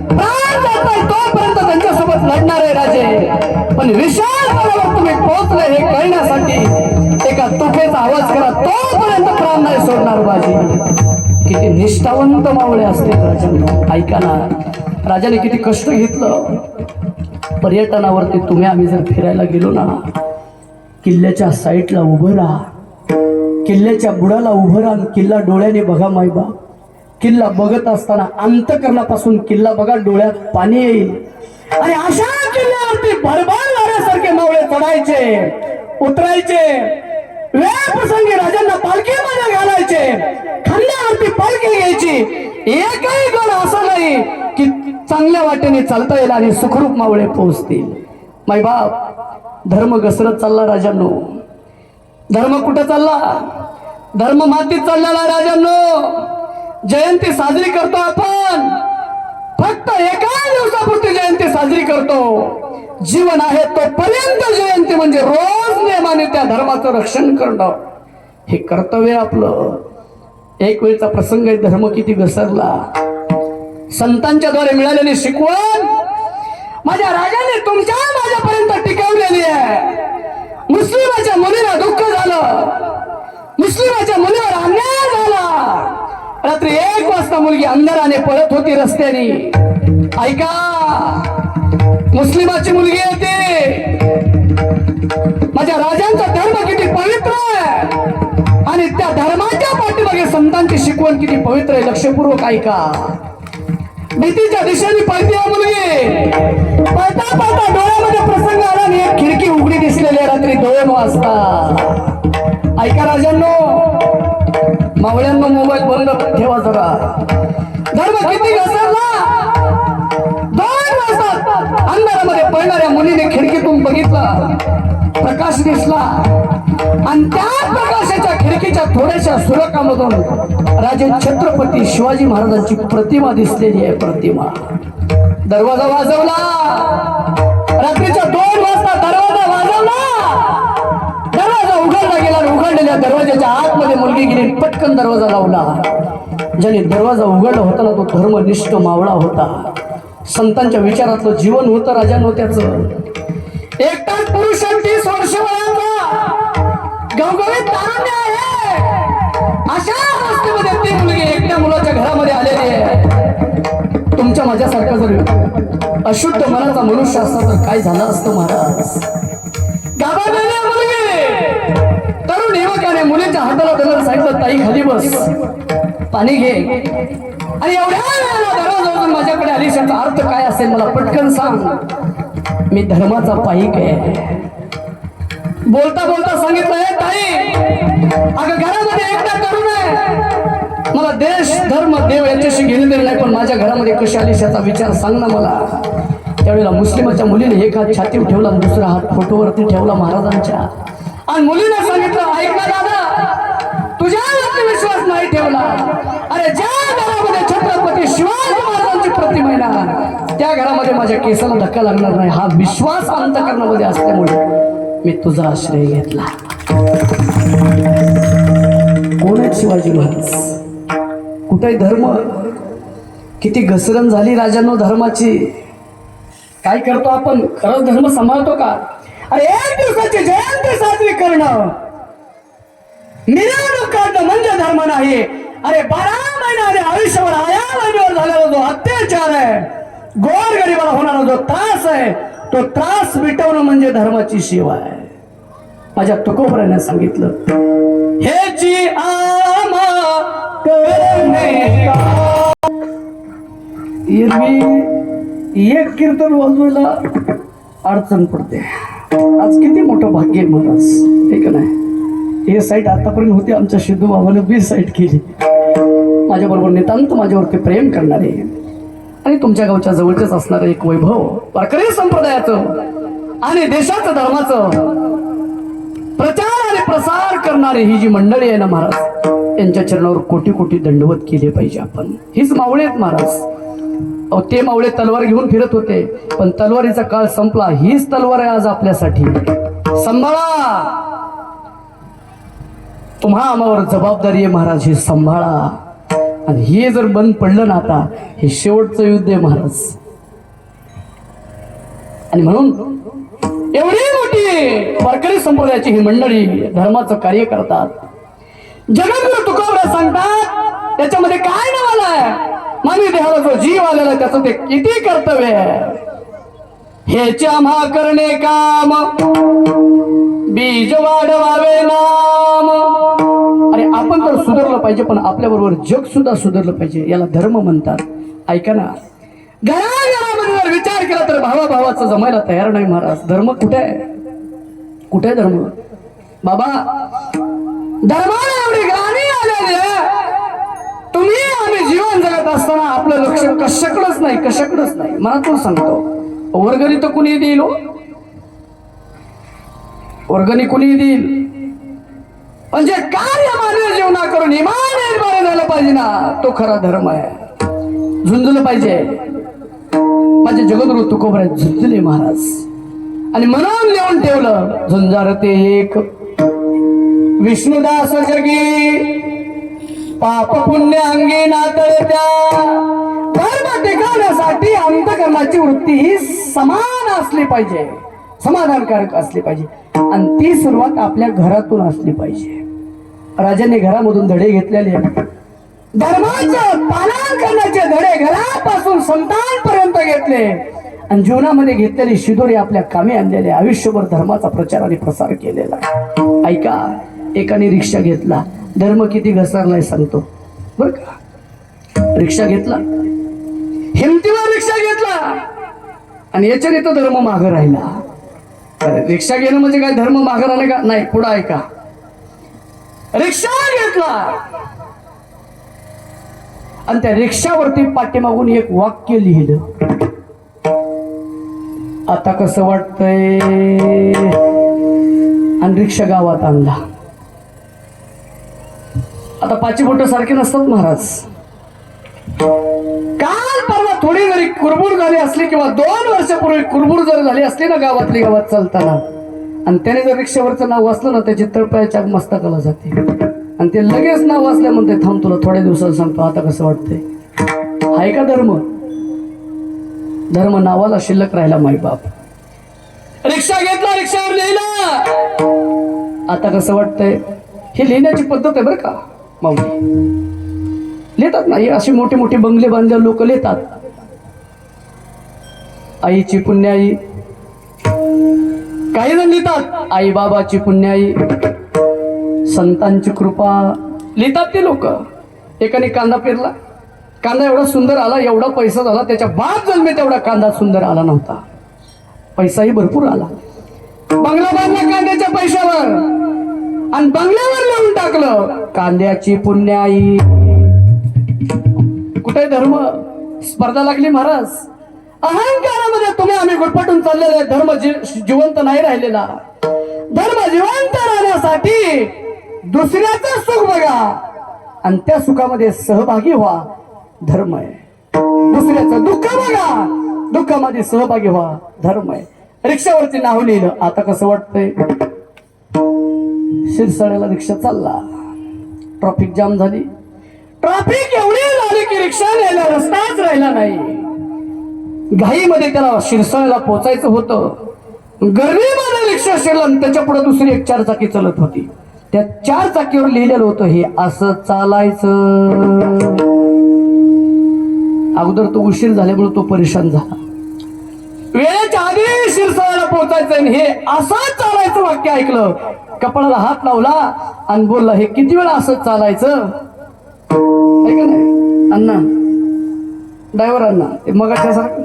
प्राण जाताय तोपर्यंत त्यांच्यासोबत लढणार आहे राजे पण विशाल पदावर तुम्ही पोहोचले हे कळण्यासाठी एका तुफेचा आवाज करा. तो तोपर्यंत प्राण नाही सोडणार बाजी. किती निष्ठावंत मावळे असते राजांनो. ऐका ना, राजाने किती कष्ट घेतलं. पर्यटनावरती तुम्ही आम्ही जर फिरायला गेलो ना, किल्ल्याच्या साईडला उभं राहा, किल्ल्याच्या बुडाला उभं राहा, किल्ला डोळ्याने बघा मायबा. किल्ला बघत असताना अंतकरणापासून किल्ला बघा, डोळ्यात पाणी येईल. आणि अशा किल्ल्यावरती भरभर वाऱ्यासारखे मावळे चढायचे, उतरायचे. वेळप्रसंगी राजांना पालखीमध्ये घालायचे, खांद्यावरती पालखी घ्यायची. एकही गड असं नाही की चांगल्या वाटेने चालता येईल आणि सुखरूप मावळे पोहोचतील. मायबाप, धर्म घसरत चालला राजांनो. धर्म कुठं चालला? धर्म मातीत चाललेला राजांनो. जयंती साजरी करतो आपण, फक्त एका दिवसापुरती जयंती साजरी करतो. जीवन आहे तोपर्यंत जयंती म्हणजे रोज नियमाने त्या धर्माचं रक्षण करणं हे कर्तव्य आपलं. एक वेळचा प्रसंग आहे, धर्म किती घसरला. संतांच्या द्वारे मिळालेली शिकवण माझ्या राजाने तुमच्या माझ्यापर्यंत टिकवलेली आहे. मुस्लिमाच्या मुलीला दुःख झालं, मुस्लिमाच्या मुलीवर अन्याय झाला. रात्री 1 वाजता मुलगी अंधाराने पळत होती रस्त्याने. ऐका, मुस्लिमाची मुलगी होती. माझ्या राजांचा धर्म किती पवित्र आहे आणि त्या धर्माच्या पाठीमागे संतांची शिकवण किती पवित्र आहे. लक्षपूर्वक ऐका. भीतीच्या दिशेने पळती आहे मुलगी. पळता पळता डोळ्यामध्ये प्रसंग आला आणि एक खिडकी उघडी दिसलेली आहे रात्री 2 वाजता. ऐका राजांनो, मावळ्यांनो, मोबाईल बंद ठेवा जरा. धर्म किती घसरला. 2 वाजता अंधारामध्ये पळणाऱ्या मुलीने खिडकीतून बघितलं, प्रकाश दिसला आणि त्या प्रकाशाच्या खिडकीच्या थोड्याशा सुरकामधून राजे छत्रपती शिवाजी महाराजांची प्रतिमा दिसलेली आहे. प्रतिमा. दरवाजा वाजवला. रात्रीच्या 2 वाजता दरवाजा वाजवला. दरवाजा उघडला गेला आणि उघडलेल्या दरवाजाच्या आतमध्ये मुलगी गेली. पटकन दरवाजा लावला. ज्याने दरवाजा उघडला होता ना, तो धर्मनिष्ठ मावळा होता. संतांच्या विचारातलं जीवन होतं राजांनो त्याचं. एकटाच पुरुष 30 वर्ष वयाचा गवगवीत तारुण्य आहे. अशा अवस्थेमध्ये ती मुलगी एकट्या मुलाच्या घरामध्ये आलेली आहे. तुमच्या माझ्यासारखा जर अशुद्ध मनाचा मनुष्य असता तर काय झालं असतं महाराज. गावाला मुलगी, तरुण युवकाने मुलीच्या हाताला धरून सांगितलं, ताई खाली बस, पाणी घे. आणि एवढ्या वेळेला दरवाजावरून माझ्याकडे आली. त्याचा अर्थ काय असेल मला पटकन सांग. मी धर्माचा पाईक आहे. बोलता बोलता सांगितलंय, ताई अगं घरामध्ये एकटा तरुण आहे. मला देश धर्म देव याच्याशी घेणं देणं नाही, पण माझ्या घरामध्ये कशी आली याचा विचार सांग ना मला. त्यावेळेला मुस्लिमाच्या मुलीने एक हात छातीवर ठेवला, दुसरा हात फोटोवरती ठेवला महाराजांच्या. आणि मुलीने सांगितलं, ऐक ना दादा, तुझ्यावरती विश्वास नाही ठेवला. अरे ज्या घरामध्ये छत्रपती शिवाजी महाराजांची प्रतिमा आहे ना, त्या घरामध्ये माझ्या केसाला धक्का लागणार नाही. हा विश्वास अंतःकरणामध्ये असल्यामुळे मी तुझा आश्रय घेतला. कोण आहेत शिवाजी महाराज? कुठे धर्म? किती घसरण झाली राजांनो धर्माची. काय करतो आपण? खरंच धर्म सांभाळतो का? अरे 1 दिवसाची जयंती साजरी करणं, मिरवणूक काढणं म्हणजे धर्म नाही. अरे 12 महिन्याने आयुष्यावर आया महिन्यावर झालेला जो अत्याचार आहे, गोरगरिबाला होणारा जो त्रास आहे, तो त्रास मिटवणं म्हणजे धर्माची सेवा आहे. माझ्या तुकोबराने सांगितलं, हे जी आमा करणे का. एरवी एक कीर्तन वाजवायला अडचण पडते. आज किती मोठं भाग्य आहे महाराज, हे का नाही. हे साईट आतापर्यंत होती, आमच्या सिद्धू बाबाने बी साईट केली. माझ्याबरोबर नितांत माझ्यावरती प्रेम करणारे आणि तुमच्या गावच्या जवळचेच असणारं एक वैभव वारकरी संप्रदायाचं आणि देशाचं धर्माचं प्रचार आणि प्रसार करणारी ही जी मंडळी आहे ना महाराज, यांच्या चरणावर कोटी कोटी दंडवत केले पाहिजे आपण. हीच मावळे आहेत महाराज. अहो ते मावळे तलवार घेऊन फिरत होते, पण तलवारीचा काळ संपला. हीच तलवार आहे आज आपल्यासाठी. सांभाळा, तुम्हा आम्हावर जबाबदारी आहे महाराज, हे सांभाळा. आणि हे जर बंद पडलं ना आता, हे शेवटचं युद्ध आहे महाराज. आणि म्हणून एवढी मोठी वारकरी संप्रदायाची ही मंडळी धर्माचं कार्य करतात. जगद्गुरु तुकोबरा सांगतात त्याच्यामध्ये काय नाव आलंय, मानवी देहाला जो जीव आलेला आहे त्याचं ते किती कर्तव्य आहे. हेचे आम्हा करणे काम, बीज वाढवावे नाम. अरे आपण तर सुधारलं पाहिजे, पण आपल्या बरोबर जग सुद्धा सुधारलं पाहिजे. याला धर्म म्हणतात. ऐका ना, घराघरामध्ये जर विचार केला तर भावाभावाचं जमायला तयार नाही महाराज. धर्म कुठे आहे, कुठे आहे धर्म? बाबा धर्माला एवढी ग्लानी आलेली आहे, तुम्ही आम्ही जीवन जगत असताना आपलं लक्ष कशाकडेच नाही, कशाकडेच नाही. मला तो सांगतो वर्गणी तर कुणी देईल हो, वर्गणी कुणी देईल, म्हणजे कार्य मानवी जीवना करून इमान निर्माण झालं पाहिजे ना, तो खरा धर्म आहे. झुंजलं पाहिजे. माझे जगद्गुरु तुकोबरा झुंजले महाराज, आणि म्हणून लिहून ठेवलं झुंजार ते एक विष्णुदास जगी, पाप पुण्य अंगी नातळत्या. धर्म टिकवण्यासाठी अंतकरणाची वृत्ती ही समान असली पाहिजे, समाधानकारक असली पाहिजे, आणि ती सुरुवात आपल्या घरातून असली पाहिजे. राजाने घरामधून धडे घेतलेले, धर्माचं पालन करण्याचे धडे घरापासून संतांपर्यंत घेतले, आणि जीवनामध्ये घेतलेली शिदोरी आपल्या कामी आणलेले, आयुष्यभर धर्माचा प्रचार आणि प्रसार केलेला. ऐका, एकाने रिक्षा घेतला, धर्म किती घसरलाय सांगतो बर का. रिक्षा घेतला, हिमतीवर रिक्षा घेतला, आणि याच्याने तो धर्म मागं राहिला. रिक्षा घेणं म्हणजे काय, धर्म मागं राहिले का नाही? पुढं ऐका, रिक्षा घेतला आणि त्या रिक्षावरती पाठीमागून एक वाक्य लिहिलं. आता कसं वाटतंय, आणि रिक्षा गावात आणला. आता पाची बोट सारखे नसतात महाराज. काल परवा थोडी जरी कुरबुर झाली असली किंवा 2 वर्षापूर्वी कुरबुर जर झाली असली ना गावातली गावात चालताना, आणि त्याने जर रिक्षावरचं नाव वाचलं ना, त्याची तळपायाच्या मस्तकाला जाते, आणि ते लगेच नाव वाचल्या म्हणते थांब तुला थोड्या दिवसात सांगतो आता कसं वाटतंय. आहे का धर्म? धर्म नावाला शिल्लक राहिला मायबाप. रिक्षा घेतला, रिक्षावर लिहिला, आता कसं वाटतंय. हे लिहिण्याची पद्धत आहे बरं का माऊली. लिहितात ना, हे अशी मोठे मोठे बंगले बांधलेले लोक लिहितात. आईची पुण्याई, काही जण लिहितात आई बाबाची पुण्याई, संतांची कृपा, लिहितात ते लोक. एकाने कांदा पेरला, कांदा एवढा सुंदर आला, एवढा पैसा झाला, त्याच्या बाप जन्मे तेवढा कांदा सुंदर आला नव्हता, पैसाही भरपूर आला. बंगला बांधला कांद्याच्या पैशावर, आणि बंगल्यावर लिहून टाकलं कांद्याची पुण्याई. कुठे धर्म? स्पर्धा लागली महाराज. अहंकारामध्ये तुम्ही आम्ही गुरफटून चाललेले. धर्म जिवंत नाही राहिलेला. धर्म जिवंत राहण्यासाठी दुसऱ्याचं सुख बघा आणि त्या सुखामध्ये सहभागी व्हा, धर्म आहे. दुसऱ्याचं दुःख बघा, दुःखामध्ये सहभागी व्हा, धर्म आहे. रिक्षावरती नाव लिहिलं, आता कसं वाटतंय. शिरसाळ्याला रिक्षा चालला, ट्रॅफिक जाम झाली. ट्रॅफिक एवढी झाली की रिक्षा न्यायला रस्ताच राहिला नाही. घाईमध्ये त्याला शिरसाळ्याला पोचायचं होतं. गर्दीमध्ये रिक्षा शिरला आणि त्याच्या पुढे दुसरी एक 4 चाकी चालत होती. त्या 4 चाकीवर लिहिलेलं होतं हे असं चालायचं. अगोदर तो उशीर झाल्यामुळे तो परेशान झाला. वेळेच्या आधी शिरसाळ्याला पोहोचायचं आणि हे असं चालायचं वाक्य ऐकलं, कपाळाला हात लावला आणि बोलला हे किती वेळा असं चालायचं. ऐका नाही अण्णा, ड्रायव्हर अण्णा, मगाच्या सारखं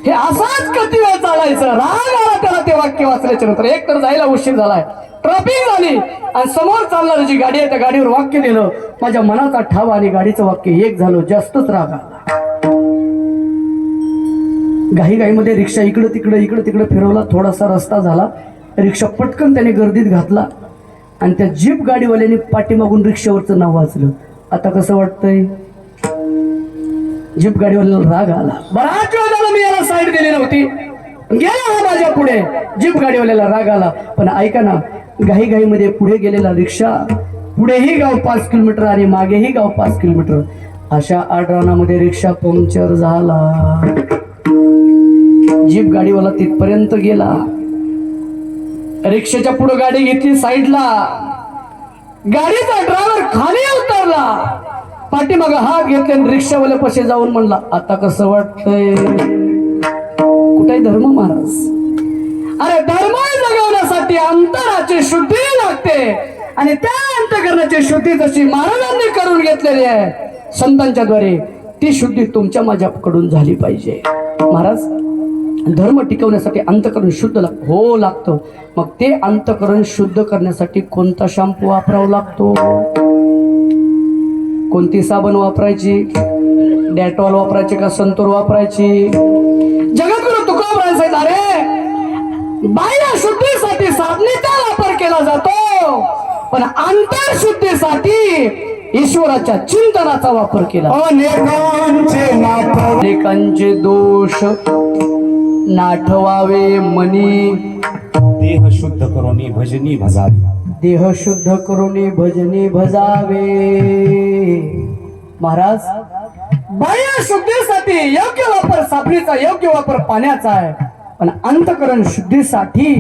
हे असंच किती वेळ चालायचं. राग आला त्याला ते वाक्य वाचल्याच्या नंतर. एक तर जायला उशीर झालाय, ट्रॅफिक झाली आणि समोर चालणारी जी गाडी आहे त्या गाडीवर वाक्य लिहिलं, माझ्या मनाचा ठाव आणि गाडीचं वाक्य एक झालं. जास्तच राग आला. घाईघाईमध्ये रिक्षा इकडं तिकडं फिरवला. थोडासा रस्ता झाला, रिक्षा पटकन त्याने गर्दीत घातला आणि त्या जीप गाडीवाल्याने पाठीमागून रिक्षावरचं नाव वाचलं. आता कसं वाटतंय. जीप गाडीवाल्याला राग आला. बराच वेळ झाला मी याला साईड दिली नव्हती, गेला हा माझ्या पुढे. जीप गाडीवाल्याला राग आला. पण ऐका ना, घाईघाईमध्ये पुढे गेलेला रिक्षा, पुढेही गाव 5 किलोमीटर आणि मागेही गाव 5 किलोमीटर, अशा आडरानामध्ये रिक्षा पंक्चर झाला. जीप गाडीवाला तिथपर्यंत गेला. रिक्षाच्या पुढे गाडी घेतली साईडला. गाडीचा ड्रायव्हर खाली उतरला, पाठीमाग हात घेतले आणि रिक्षावाल्या पशी जाऊन म्हणला, आता कसं वाटतंय? कुठे धर्म महाराज? अरे धर्म जगवण्यासाठी अंतराची शुद्धी लागते आणि त्या अंतकरणाची शुद्धी जशी महाराजांनी करून घेतलेली आहे संतांच्या द्वारे, ती शुद्धी तुमच्या माझ्याकडून झाली पाहिजे. महाराज, धर्म टिकवण्यासाठी अंतकरण शुद्ध हो लागतं. मग ते अंतकरण शुद्ध करण्यासाठी कोणता शॅम्पू वापरावा लागतो? कोणती साबण वापरायची? डेटॉल वापरायची का संतूर वापरायची? जगद्गुरु तुकोबराय सांगितलं, अरे बाह्य शुद्धीसाठी साबणीचा वापर केला जातो, पण आंतरशुद्धीसाठी ईश्वराच्या चिंतनाचा वापर केला. अनेकांचे दोष नाठवावे मनी, देह शुद्ध करून भजनी भजावी. देह शुद्ध करून भजनी भजावे. महाराज, बाह्य शुद्धीसाठी योग्य वापर साबणीचा, योग्य वापर पाण्याचा आहे, पण अंतकरण शुद्धीसाठी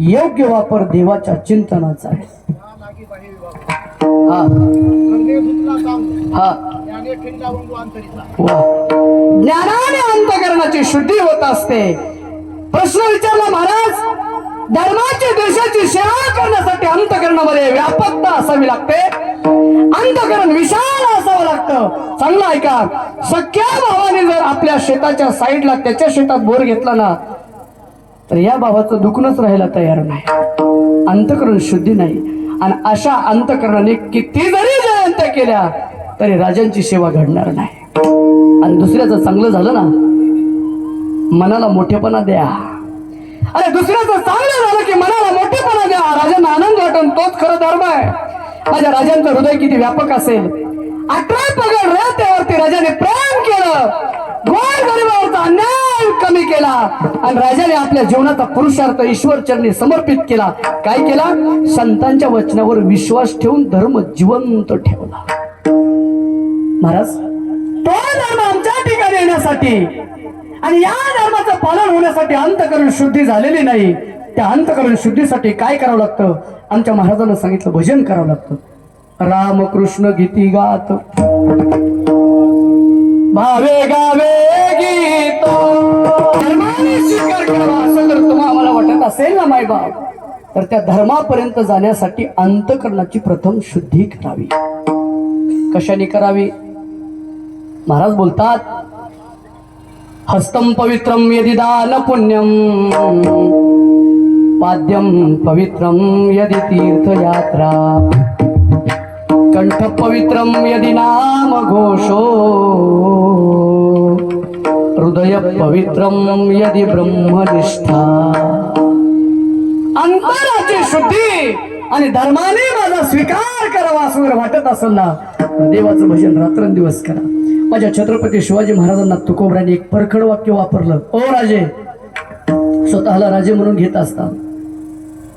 योग्य वापर देवाच्या चिंतनाचा आहे. हा हा, ज्ञानाने अंतकरणाची शुद्धी होत असते. प्रश्न विचारला महाराज, धर्माची देशाची सेवा करण्यासाठी अंतकरणामध्ये व्यापकता असावी लागते, अंतकरण विशाल असावं लागतं. चांगलं ऐका, सख्या भावाने जर आपल्या शेताच्या साईडला त्याच्या शेतात बोर घेतला ना, तर या भावाचं दुखणंच राहायला तयार नाही. अंतकरण शुद्धी नाही. आणि अशा अंतकरणाने किती जरी जयंत्या केल्या तरी राजांची सेवा घडणार नाही. आणि दुसऱ्याचं चांगलं झालं ना, मनाला मोठेपणा द्या. अरे दुसऱ्याचं चांगलं झालं की मनाला मोठेपणा द्या, राजांना आनंद वाटून तोच खरं धर्म आहे. माझ्या राजांचं हृदय किती व्यापक असेल. 18 पगड रस्त्यावरती राजाने प्रेम केलं, गोरगरिबावरचा अन्याय कमी केला आणि राजाने आपल्या जीवनाचा पुरुषार्थ ईश्वर चरणी समर्पित केला. काय केला? संतांच्या वचनावर विश्वास ठेवून धर्म जिवंत ठेवला. महाराज, तो धर्म आमच्या ठिकाणी येण्यासाठी आणि या धर्माचं पालन होण्यासाठी अंतकरण शुद्धी झालेली नाही. त्या अंतकरण शुद्धीसाठी काय करावं लागतं? आमच्या महाराजांना सांगितलं, भजन करावं लागतं. रामकृष्ण गीती गात भावे गावे गीत, धर्माने स्वीकार करावा असं जर तुम्हाला वाटत असेल ना मायबाप, तर त्या धर्मापर्यंत जाण्यासाठी अंतकरणाची प्रथम शुद्धी करावी. कशाने करावी? महाराज बोलतात, हस्तम पवित्रम यदि दान पुण्यम, पाद्यम पवित्रम यदि तीर्थयात्रा, कंठ पवित्रम यदि नाम घोषो, हृदय पवित्रम यदि ब्रह्मनिष्ठा. अंतराची शुद्धी आणि धर्माने माझा स्वीकार करावा असं जर वाटत असेल ना, देवाचं भजन रात्रंदिवस करा. माझ्या छत्रपती शिवाजी महाराजांना तुकोबराने एक परखड वाक्य वापरलं, ओ राजे, स्वतःला राजे म्हणून घेत असतात,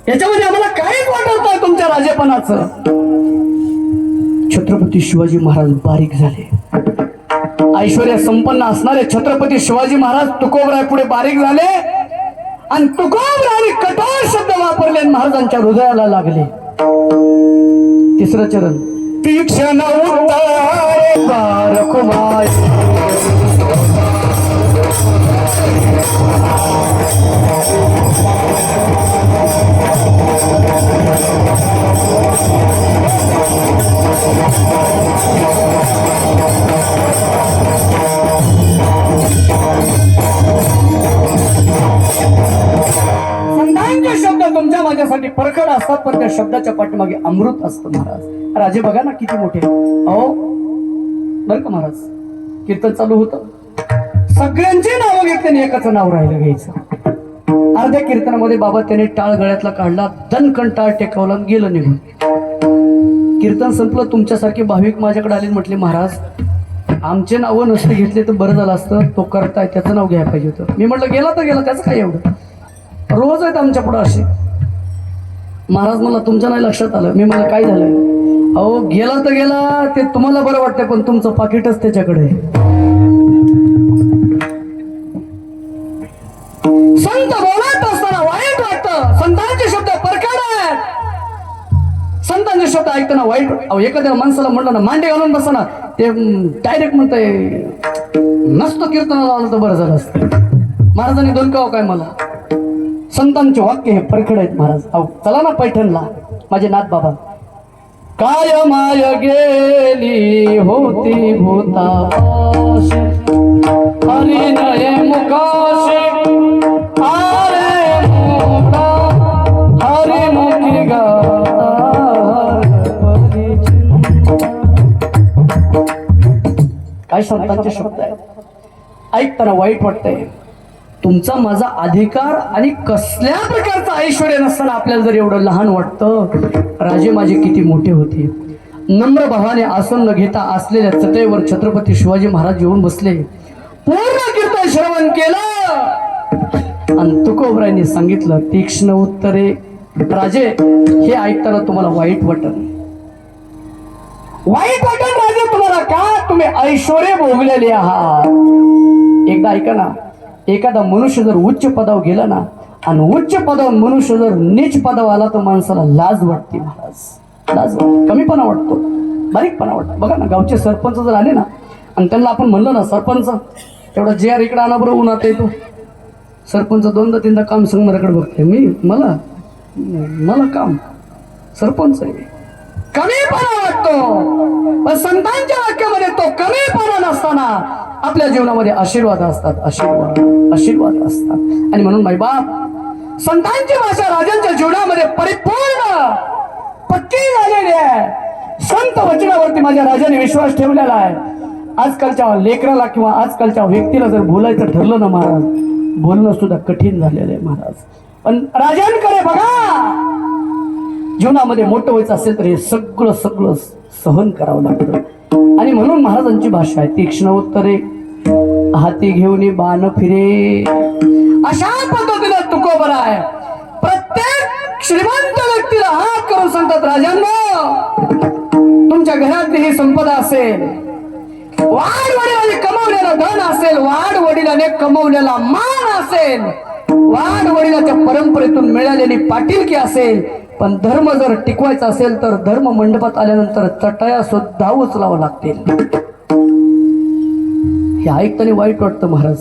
याच्यामध्ये आम्हाला काहीच वाटत नाही तुमच्या राजेपणाचं. छत्रपती शिवाजी महाराज बारीक झाले. ऐश्वर्य संपन्न असणारे छत्रपती शिवाजी महाराज तुकोबराय पुढे बारीक झाले आणि तुकोबराने कठोर शब्द वापरले आणि महाराजांच्या हृदयाला लागले. तिसरं चरण, तीक्ष्ण कुमार संतांचे शब्द तुमच्या माझ्यासाठी परखड असतात, पण त्या शब्दाच्या पाठीमागे अमृत असतं. महाराज राजे बघा ना किती मोठे. अहो बर का महाराज, कीर्तन चालू होतं, सगळ्यांची नावं घेतली, एकाच नाव राहिलं घ्यायचं. अर्ध्या कीर्तनामध्ये बाबा त्याने टाळ गळ्यातला काढला, दणकण टाळ टेकवला, गेलं निघून. कीर्तन संपलं, तुमच्यासारखे भाविक माझ्याकडे आले, म्हटले महाराज आमचे नावं नसते घेतले तर बरं झालं असतं, तो करताय त्याचं नाव घ्यायला पाहिजे होतं. मी म्हटलं गेला तर गेला, त्याचं काय एवढं, रोज आहेत आमच्या पुढं असे. महाराज मला तुमच्या नाही लक्षात आलं. मी मला काय झालंय? अहो गेला तर गेला, ते तुम्हाला बरं वाटतंय, पण तुमचं पाकिटच त्याच्याकडे. संत बोलत असताना वाईट वाटतं, संतांचे शब्द परखड आहेत, संतांचे शब्द ऐकताना वाईट एखाद्या माणसाला म्हणलं ना मांडे घालून बसा ना ते डायरेक्ट म्हणतंय नसतं कीर्तनाला आलं तर बरं झालं असतं. महाराजांनी दोन काव काय मला संतांचे वाक्य हे परखड आहेत महाराज. चला ना पैठणला माझे नाथ बाबा. काय माय गेली होती भूताशी हरी नये मुखाशी आरे मोडा हरी मुखी गाता काय संतांचे शब्द आहेत. ऐकताना वाईट वाटतंय. तुमचा माझा अधिकार आणि कसल्या प्रकारचं ऐश्वर्य नसताना आपल्याला जर एवढं लहान वाटतं. राजे माझे किती मोठे होते. नम्र भावाने आसन न घेता असलेल्या चटईवर छत्रपती शिवाजी महाराज येऊन बसले. पूर्ण कीर्तन श्रवण केलं आणि तुकोबरायांनी सांगितलं तीक्ष्ण उत्तरे. राजे हे ऐकताना तुम्हाला वाईट वाटत राजे तुम्हाला का. तुम्ही ऐश्वर्य भोगलेले आहात. एकदा ऐका ना एखादा मनुष्य जर उच्च पदावर गेला ना आणि उच्च पदावर मनुष्य जर नीच पदावर आला तर माणसाला लाज वाटते महाराज. लाज वाटते कमीपणा वाटतो बारीकपणा वाटतो. बघा ना गावचे सरपंच जर आले ना आणि त्यांना आपण म्हणलं ना सरपंच तेवढा जे आर इकडे आला बरोबर उन्हात येतो. सरपंच दोनदा तीनदा काम सांगणाऱ्याकडे बघते मी मला काम सरपंच आहे. कमीपणा वाटतो. पण संतांच्या वाक्यामध्ये तो कमीपणा नसताना आपल्या जीवनामध्ये आशीर्वाद असतात. आशीर्वाद असतात. आणि म्हणून माई बाप संतांची भाषा राजांच्या जीवनामध्ये परिपूर्ण पक्की झालेली आहे. संत वचनावरती माझ्या राजाने विश्वास ठेवलेला आहे. आजकालच्या लेकराला किंवा आजकालच्या व्यक्तीला जर बोलायचं ठरलं ना महाराज बोलणं सुद्धा कठीण झालेलं आहे महाराज. पण राजांकडे बघा जीवनामध्ये मोठं व्हायचं असेल तर हे सगळं सहन करावं लागतं. आणि म्हणून महाराजांची भाषा आहे तीक्ष्ण उत्तरे हाती घेऊन बाण फिरे. अशा पद्धतीने तुकोबरा आहे. प्रत्येक श्रीमंत व्यक्तीला हात करून सांगतात राजांनो तुमच्या घरातली ही संपदा असेल वाडवडिलांनी कमवलेलं धन असेल वाडवडिलांनी कमवलेला मान असेल वाडवडिलाच्या परंपरेतून मिळालेली पाटीलकी असेल. पण धर्म जर टिकवायचा असेल तर धर्म मंडपात आल्यानंतर चटया सुद्धा उचलावं लागतील. हे ऐकताना वाईट वाटतं महाराज.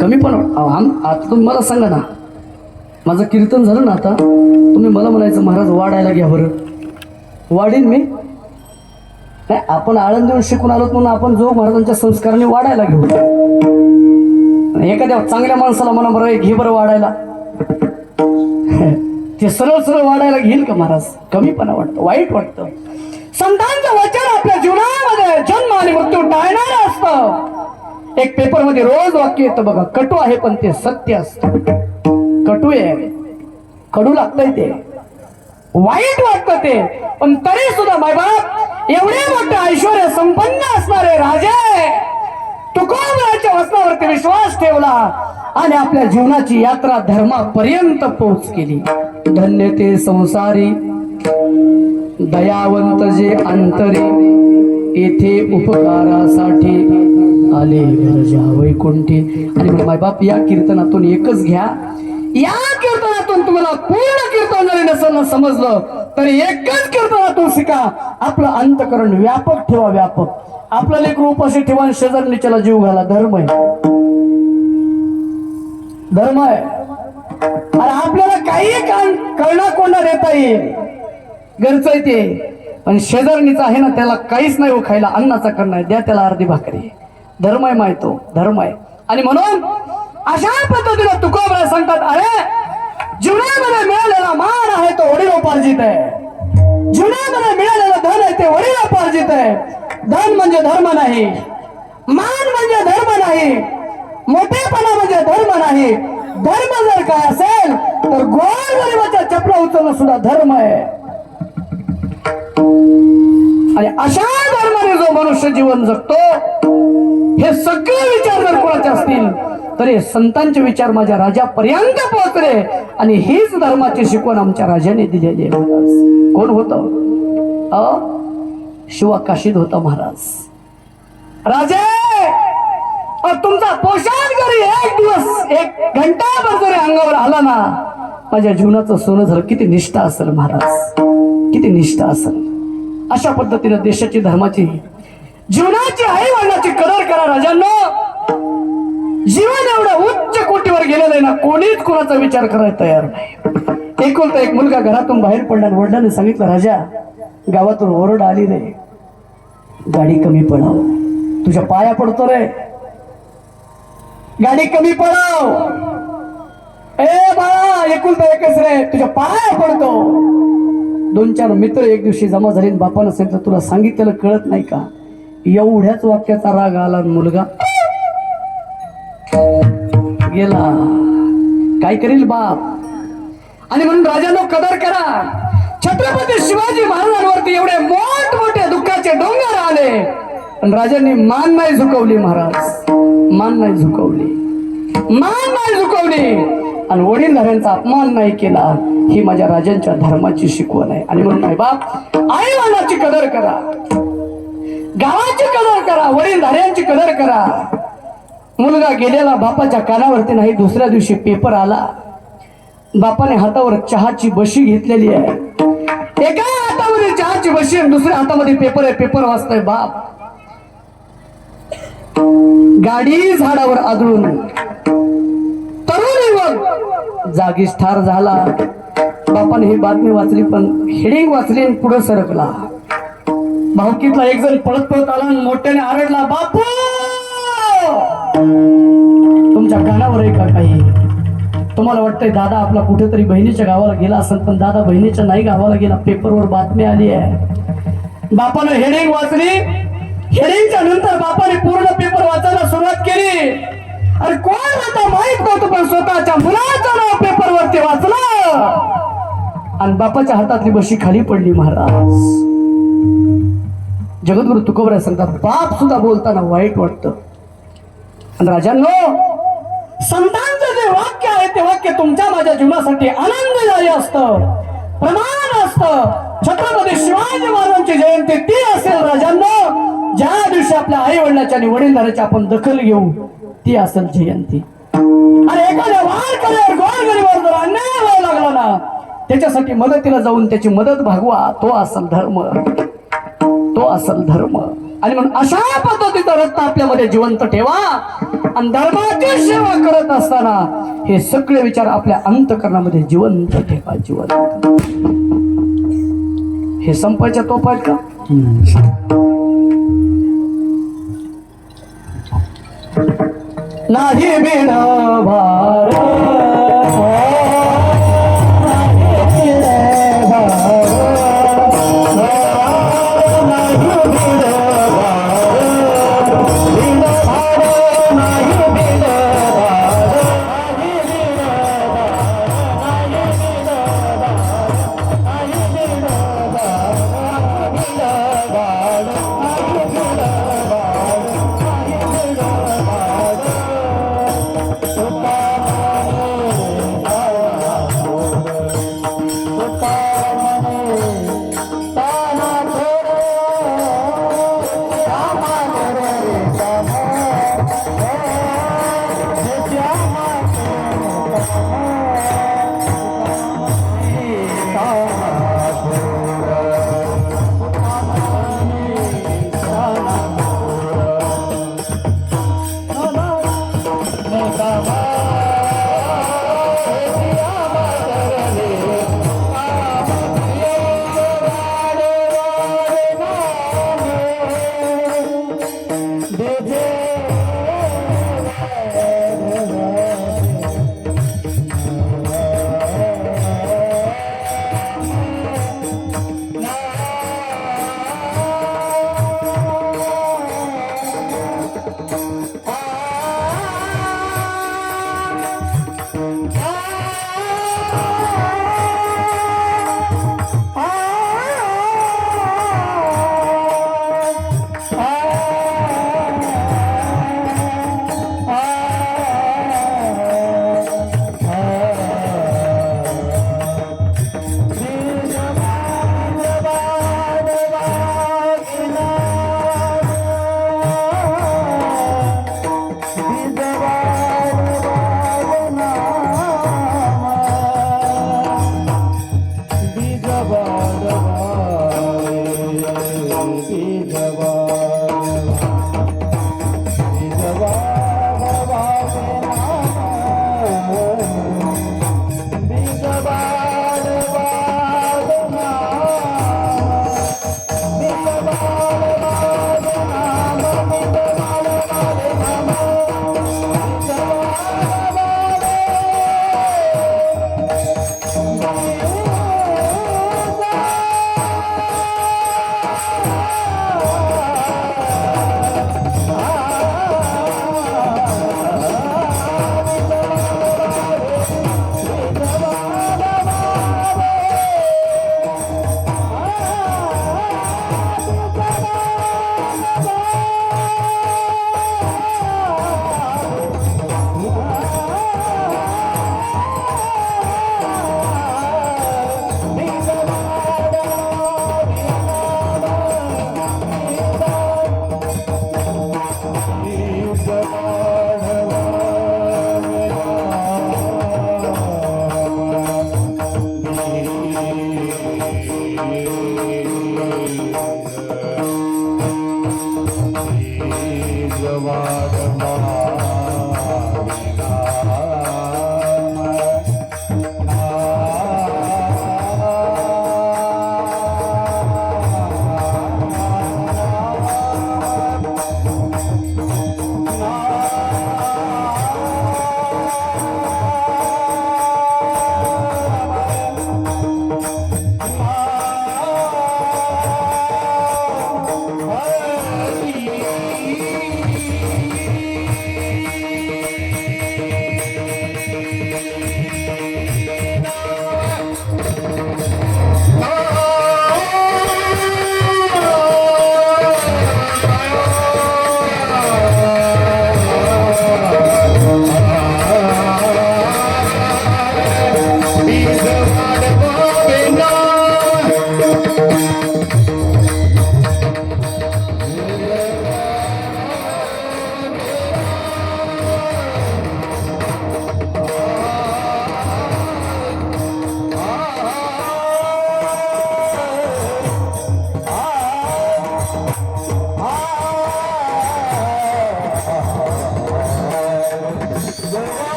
कमी पण आता तुम्ही मला सांगा ना माझं कीर्तन झालं ना आता तुम्ही मला म्हणायचं महाराज वाढायला घ्या बरं. वाढीन मी नाही. आपण आळंद देऊन शिकून आलोत म्हणून आपण जो महाराजांच्या संस्काराने वाढायला घेऊ. एखाद्या चांगल्या माणसाला म्हणा बरं घे बरं वाढायला ते सरळ वाढायला घेईल का महाराज. कमीपणा वाटतं वाईट वाटतं. संतांचं वचन आपल्या जीवनामध्ये जन्म आणि मृत्यू टाळणारं असतं. एक पेपर मध्ये रोज वाक्य येतं बघा कटू आहे पण ते सत्य असतं. कटू आहे कडू लागतंय ते वाईट वाटतं ते. पण तरी सुद्धा मायबाप एवढे मोठे ऐश्वर्य संपन्न असणारे राजे तुकोबराच्या वचनावरती विश्वास ठेवला आणि आपल्या जीवनाची यात्रा धर्मापर्यंत पोहोच केली. धन्य ते संसारी दयावंत जे अंतरे येथे उपकारासाठी आले गरजा वैकुंठी. आणि मायबाप या कीर्तनातून एकच घ्या. या कीर्तनातून तुम्हाला पूर्ण कीर्तन जरी नसेल समजलं तरी एकच कीर्तनातून शिका. आपलं अंतकरण व्यापक ठेवा. व्यापक आपलं लेकरू उपाशी ठेवा आणि शेजारणीच्याला जीव घाला. धर्म आहे धर्म आहे. अरे आपल्याला काही कळणा कोंडा देता येईल घरचं आहे ते पण शेजारणीचा आहे ना त्याला काहीच नाही खायला अन्नाचा करणं द्या त्याला अर्धी भाकरी. धर्म आहे माहितो धर्म आहे. आणि म्हणून अशा पद्धतीने तुकोबरा सांगतात अरे जीवनामध्ये मिळालेला मान आहे तो वडिलोपार्जित आहे. जीवनामध्ये मिळालेलं धन आहे ते वडिलोपार्जित आहे. धन म्हणजे धर्म नाही मान म्हणजे धर्म नाही मोठेपणा म्हणजे धर्म नाही. धर्म जर काय असेल तर गोरगरिबाच्या चपला उचलणं सुद्धा धर्म आहे. आणि अशा धर्माने जो मनुष्य जीवन जगतो हे सगळे विचार जर कोणाचे असतील तरी संतांचे विचार माझ्या राजापर्यंत पोहोचले. आणि हीच धर्माची शिकवण आमच्या राजाने दिलेली आहे. कोण होतं शिवाकाशीत होता महाराज. राजे तुमचा पोशाख जरी एक दिवस एक घंटाभर जरी अंगावर आला ना माझ्या जीवनाचं सोनं झालं. किती निष्ठा असेल महाराज. किती निष्ठा असेल. अशा पद्धतीने देशाची धर्माची जीवनाची आई वडिलाची कदर करा राजांनो. जीवन एवढं उच्च कोटीवर गेलेलं आहे ना, कोणीच कोणाचा विचार करायला तयार नाही. एकुलता एक मुलगा घरातून बाहेर पडला. वडिलांनी सांगितलं, राजा गावातून ओरड आली रे, गाडी कमी पडाव, तुझ्या पाया पडतो रे, गाडी कमी पडाव. ए बाळा, एकुलता एकच रे, तुझ्या पाया पडतो. 2-4 मित्र एक दिवशी जमा झाले. बापानं सांगितलं, तुला सांगितलेलं कळत नाही का? एवढ्याच वाक्याचा राग आला. मुलगा गेला. काय करील बाप. आणि म्हणून राजानो कदर करा. छत्रपती शिवाजी महाराजांवरती एवढे मोठमोठे दुःखाचे डोंगर आले, पण राजांनी मान नाही झुकवली. महाराज मान नाही झुकवली, मान नाही झुकवली. आणि वडीलधाऱ्यांचा अपमान नाही केला. ही माझ्या राजांच्या धर्माची शिकवण आहे. आणि म्हणून नाही बाप, आई वडिलांची कदर करा, गावाची कदर करा, वडीलधाऱ्यांची कदर करा. मुलगा गेलेला बापाच्या कानावरती नाही. दुसऱ्या दिवशी पेपर आला. बापाने हातावर चहाची बशी घेतलेली आहे. एका हातामध्ये चहाची बशी आणि दुसऱ्या हातामध्ये पेपर आहे. पेपर वाचतोय बाप. गाडी झाडावर आदळून तरुण युवक जागीच ठार झाला. बापाने ही बातमी वाचली, पण हेडिंग वाचली आणि पुढे सरकला. भाऊकीतला एक जण पळत पळत आला आणि मोठ्याने आरडला, बापू तुमच्या कानावर आहे का काही? तुम्हाला वाटतंय दादा आपला कुठेतरी बहिणीच्या गावाला गेला असेल, पण दादा बहिणीच्या नाही गावाला गेला. पेपरवर बातमी आली आहे. बापानं हेडिंग वाचली. हेडिंगच्या नंतर बापाने पूर्ण पेपर वाचायला सुरुवात केली. अरे कोण होता माहित नव्हतं, पण स्वतःच्या मुलाचं नाव पेपरवरती वाचलं आणि बापाच्या हातातली बशी खाली पडली. महाराज जगद्गुरु तुकोबराय सांगतात, बाप सुद्धा बोलताना वाईट वाटतं. आणि राजांनो, संतांचं जे वाक्य आहे ते वाक्य तुमच्या माझ्या जीवनासाठी आनंददायी असतं, प्रमाण असतं. छत्रपती शिवाजी महाराजांची जयंती ती असेल राजांनो, ज्या दिवशी आपल्या आई वडिलांच्या आणि वडीलधाऱ्याची आपण दखल घेऊ, ती असेल जयंती. आणि एखाद्या वारकऱ्यावर गोरगरीबावर जर अन्याय व्हायला लागला ना, त्याच्यासाठी मदतीला जाऊन त्याची मदत भागवा. तो असेल धर्म, तो असेल धर्म. आणि म्हणून अशा पद्धतीचा रस्ता आपल्यामध्ये जिवंत ठेवा. आणि धर्माची सेवा करत असताना हे सगळे विचार आपल्या अंतःकरणामध्ये जिवंत ठेवा. जिवंत. हे संपायच्या तोफ आहेत का? नाही बिन भारत,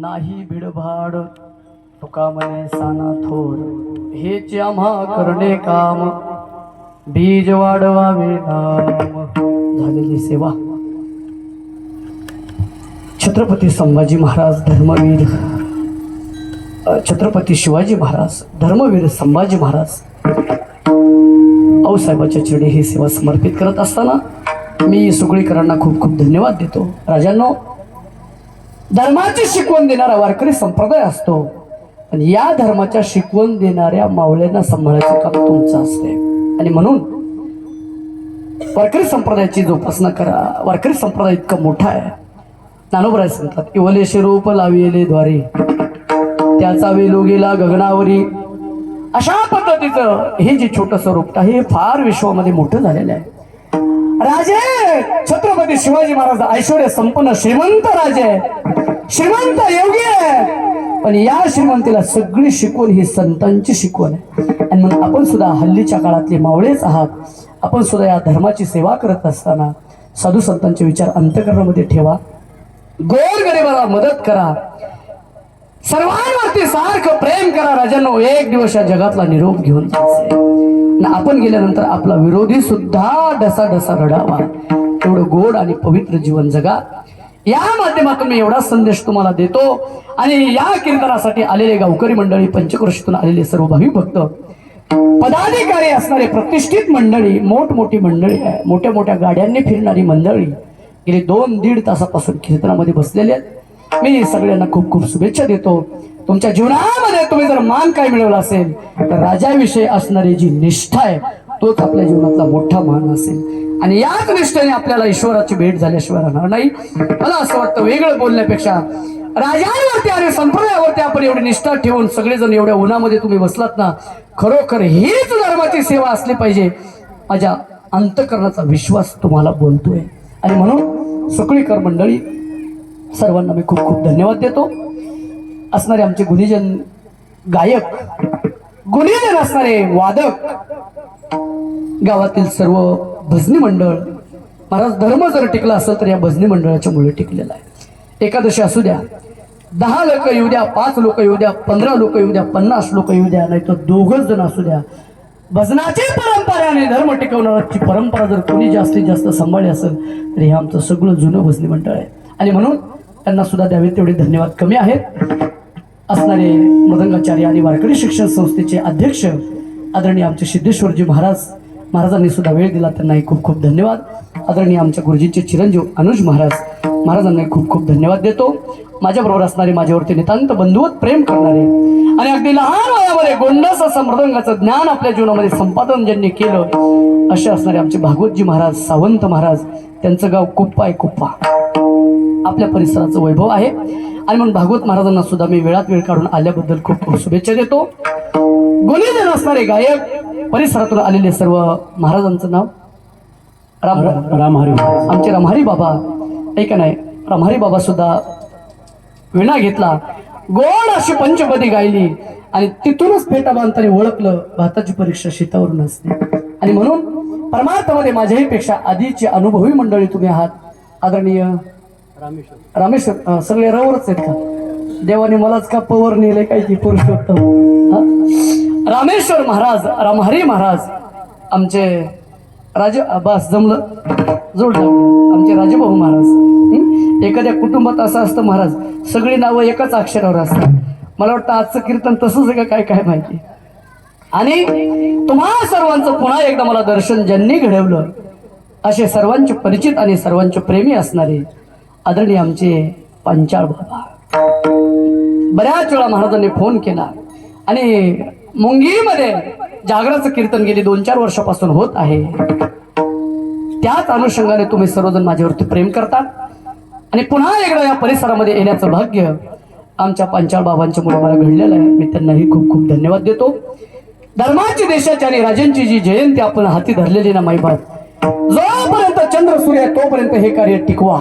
नाही भिडभाड तुका म्हणे साना थोर हेच आम्हा करणे काम बीज वाढवावे नाम. झालेली सेवा छत्रपती संभाजी महाराज धर्मवीर, छत्रपती शिवाजी महाराज धर्मवीर संभाजी महाराज आऊसाहेबाच्या चरणी ही सेवा समर्पित करत असताना मी सुगळीकरांना खूप खूप धन्यवाद देतो. राजांनो, धर्माची शिकवण देणारा वारकरी संप्रदाय असतो आणि या धर्माच्या शिकवण देणाऱ्या मावळ्यांना सांभाळायचं काम तुमचं असते. आणि म्हणून वारकरी संप्रदायाची जोपासना करा. वारकरी संप्रदाय इतका मोठा आहे. ज्ञानोबराय सांगतात, इवलेशे रूप लाविले द्वारे त्याचा वेलो गेला गगनावरी. अशा पद्धतीचं हे जे छोटंसं रूप आहे हे फार विश्वामध्ये मोठं झालेलं आहे. राजे छत्रपती शिवाजी महाराज ऐश्वर्य संपन्न श्रीमंत राजे, श्रीमंत योगी आहे, पण या श्रीमंतीला सगळी शिकवण ही संतांची शिकवण आहे. आणि मग आपण सुद्धा हल्लीच्या काळातले मावळेच आहात. आपण सुद्धा या धर्माची सेवा करत असताना साधू संतांचे विचार अंतःकरणामध्ये ठेवा. गोरगरिबाला मदत करा, सर्वांवरती सारखं प्रेम करा. राजांनो, एक दिवस या जगातला निरोप घेऊन जायचंय. आपण गेल्यानंतर आपला विरोधी सुद्धा ढसा ढसा रडावा. एवढं गोड आणि पवित्र जीवन जगा. या माध्यमातून मी एवढा संदेश तुम्हाला देतो. आणि या कीर्तनासाठी आलेले गावकरी मंडळी, पंचक्रोशीतून आलेले सर्व भाविक भक्त, पदाधिकारी असणारे प्रतिष्ठित मंडळी, मोठमोठी मंडळी आहे, मोठ्या मोठ्या गाड्यांनी फिरणारी मंडळी गेले 2-1.5 तासापासून कीर्तनामध्ये बसलेले आहेत. मी सगळ्यांना खूप खूप शुभेच्छा देतो. तुमच्या जीवनामध्ये तुम्ही जर मान काय मिळवला असेल तर राजाविषयी असणारी जी निष्ठा आहे तोच आपल्या जीवनातला मोठा मान असेल. आणि याच निष्ठेने आपल्याला ईश्वराची भेट झाल्याशिवाय राहणार नाही. मला असं वाटतं वेगळं बोलण्यापेक्षा राजांवरती आणि संप्रदायावरती आपण एवढी निष्ठा ठेवून सगळेजण एवढ्या उन्हामध्ये तुम्ही बसलात ना, खरोखर हीच धर्माची सेवा असली पाहिजे. माझ्या अंतःकरणाचा विश्वास तुम्हाला बोलतोय. आणि म्हणून सगळीकर मंडळी सर्वांना मी खूप खूप धन्यवाद देतो. असणारे आमचे गुणीजन गायक, गुणीजन असणारे वादक, गावातील सर्व भजनी मंडळ. महाराज धर्म जर टिकला असेल तर या भजनी मंडळाच्या मुळे टिकलेला आहे. एकादशी असू द्या, 10 लोक येऊ द्या, 5 लोक येऊ द्या, 15 लोक येऊ द्या, 50 लोक येऊ द्या, नाही तर 2 जण असू द्या, भजनाची परंपरा आणि धर्म टिकवणारी परंपरा जर कोणी जास्तीत जास्त सांभाळली असेल तर हे आमचं सगळं जुनं भजनी मंडळ आहे. आणि म्हणून त्यांना सुद्धा द्यावे तेवढे धन्यवाद कमी आहेत. असणारे मृदंगाचार्य आणि वारकरी शिक्षण संस्थेचे अध्यक्ष आदरणीय आमचे सिद्धेश्वरजी महाराजांनी सुद्धा वेळ दिला, त्यांनाही खूप खूप धन्यवाद. आदरणीय आमच्या गुरुजींचे चिरंजीव अनुज महाराजांनाही खूप खूप धन्यवाद देतो. माझ्याबरोबर असणारे, माझ्यावरती नितांत बंधुवत प्रेम करणारे आणि अगदी लहान वयामध्ये गोंडस असं मृदंगाचं ज्ञान आपल्या जीवनामध्ये संपादन ज्यांनी केलं असे असणारे आमचे भागवतजी महाराज, सावंत महाराज, त्यांचं गाव कुप्पा आहे. कुप्पा आपल्या परिसराचं वैभव आहे. आणि म्हणून भागवत महाराजांना सुद्धा मी वेळात वेळ काढून आल्याबद्दल खूप खूप शुभेच्छा देतो. गुणीजन असणारे गायक, परिसरातून आलेले सर्व, महाराजांचं नाव रामहरी. आमचे रामहरी बाबा, ऐका नाही, रामहरी बाबा सुद्धा विणा घेतला, गोड अशी पंचपदी गायली आणि तिथूनच फेटा बांधताना ओळखलं भाताची परीक्षा शीतावरून असते. आणि म्हणून परमार्थामध्ये माझ्याही पेक्षा आधीची अनुभवी मंडळी तुम्ही आहात. आदरणीय रामेश्वर, सगळे रवरच आहेत का? देवाने मलाच का पवर नेले काय की पुरुषोत्तम. रामेश्वर महाराज, रामहरी महाराज, आमचे राजे, बस जमलं, जोडलं, आमचे राजेभाऊ महाराज. एखाद्या कुटुंबात असं असतं महाराज, सगळी नावं एकाच अक्षरावर असतात. मला वाटतं आजचं कीर्तन तसंच आहे का काय माहिती. आणि तुम्हा सर्वांचं पुन्हा एकदा मला दर्शन ज्यांनी घडवलं असे सर्वांचे परिचित आणि सर्वांचे प्रेमी असणारे आदरणीय आमचे पंचाळ बाबा. बऱ्याच वेळा महाराजांनी फोन केला आणि मुंगीमध्ये जागराचं कीर्तन गेली 2-4 वर्षापासून होत आहे. त्याच अनुषंगाने तुम्ही सर्वजण माझ्यावरती प्रेम करतात आणि पुन्हा एकदा या परिसरामध्ये येण्याचं भाग्य आमच्या पंचाळ बाबांच्या मुळे मला घडलेलं आहे. मी त्यांनाही खूप खूप धन्यवाद देतो. धर्माची, देशाची आणि राजांची जी जयंती आपण हाती धरलेली ना माईबात, जोपर्यंत चंद्र सूर्य आहे तोपर्यंत हे कार्य टिकवा.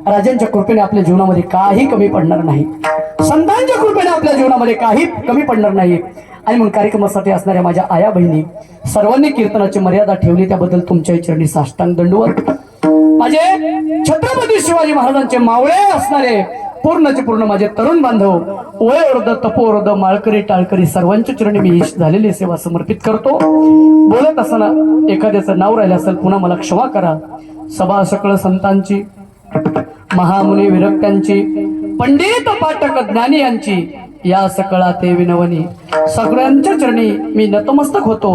राजांच्या कृपेने आपल्या जीवनामध्ये काही कमी पडणार नाही, संतांच्या कृपेने आपल्या जीवनामध्ये काही कमी पडणार नाही. आणि म्हणून कार्यक्रमासाठी असणाऱ्या माझ्या आया बहिणी सर्वांनी कीर्तनाची मर्यादा ठेवली, त्याबद्दल तुमच्या चरणी साष्टांग दंडवत. माझे छत्रपती शिवाजी महाराजांचे मावळे असणारे पूर्णचे पूर्ण माझे तरुण बांधव, वयोवृद्ध, तपोवृद्ध, माळकरी, टाळकरी, सर्वांच्या चरणी मी झालेली सेवा समर्पित करतो. बोलत असताना एखाद्याचं नाव राहिलं असेल पुन्हा मला क्षमा करा. सभा सकळ संतांची, महामुनी विरक्त्यांची, पंडित पाठक ज्ञानी यांची, या सकळा ते विनवणी, सगळ्यांच्या चरणी मी नतमस्तक होतो.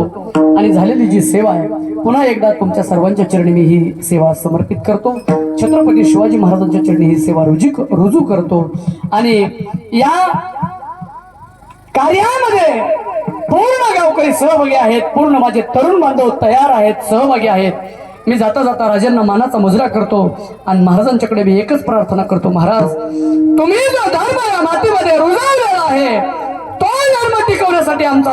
आणि झालेली जी सेवा आहे पुन्हा एकदा तुमच्या सर्वांच्या चरणी मी ही सेवा समर्पित करतो. छत्रपती शिवाजी महाराजांच्या चरणी ही सेवा रुजू करतो. आणि या कार्यामध्ये पूर्ण गावकरी सहभागी आहेत, पूर्ण माझे तरुण बांधव तयार आहेत, सहभागी आहेत. मी जाता जाता राजांना मानाचा मुजरा करतो आणि महाराजांच्याकडे मी एकच प्रार्थना करतो, महाराज तुम्ही जो धर्म या मातीमध्ये रुजवलेला आहे तो धर्म टिकवण्यासाठी आमचा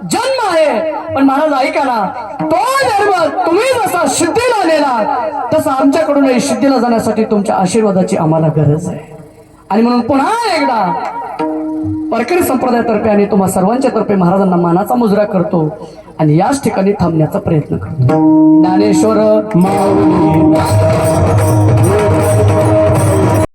जन्म आहे. पण महाराज ऐका ना, तो धर्म तुम्ही जसा सिद्धीला नेला तसा आमच्याकडूनही सिद्धीला जाण्यासाठी तुमच्या आशीर्वादाची आम्हाला गरज आहे. आणि म्हणून पुन्हा एकदा वारकरी संप्रदायातर्फे आणि तुम्हा सर्वांच्या तर्फे महाराजांना मानाचा मुजरा करतो आणि याच ठिकाणी थांबण्याचा प्रयत्न करतो. ज्ञानेश्वर माऊली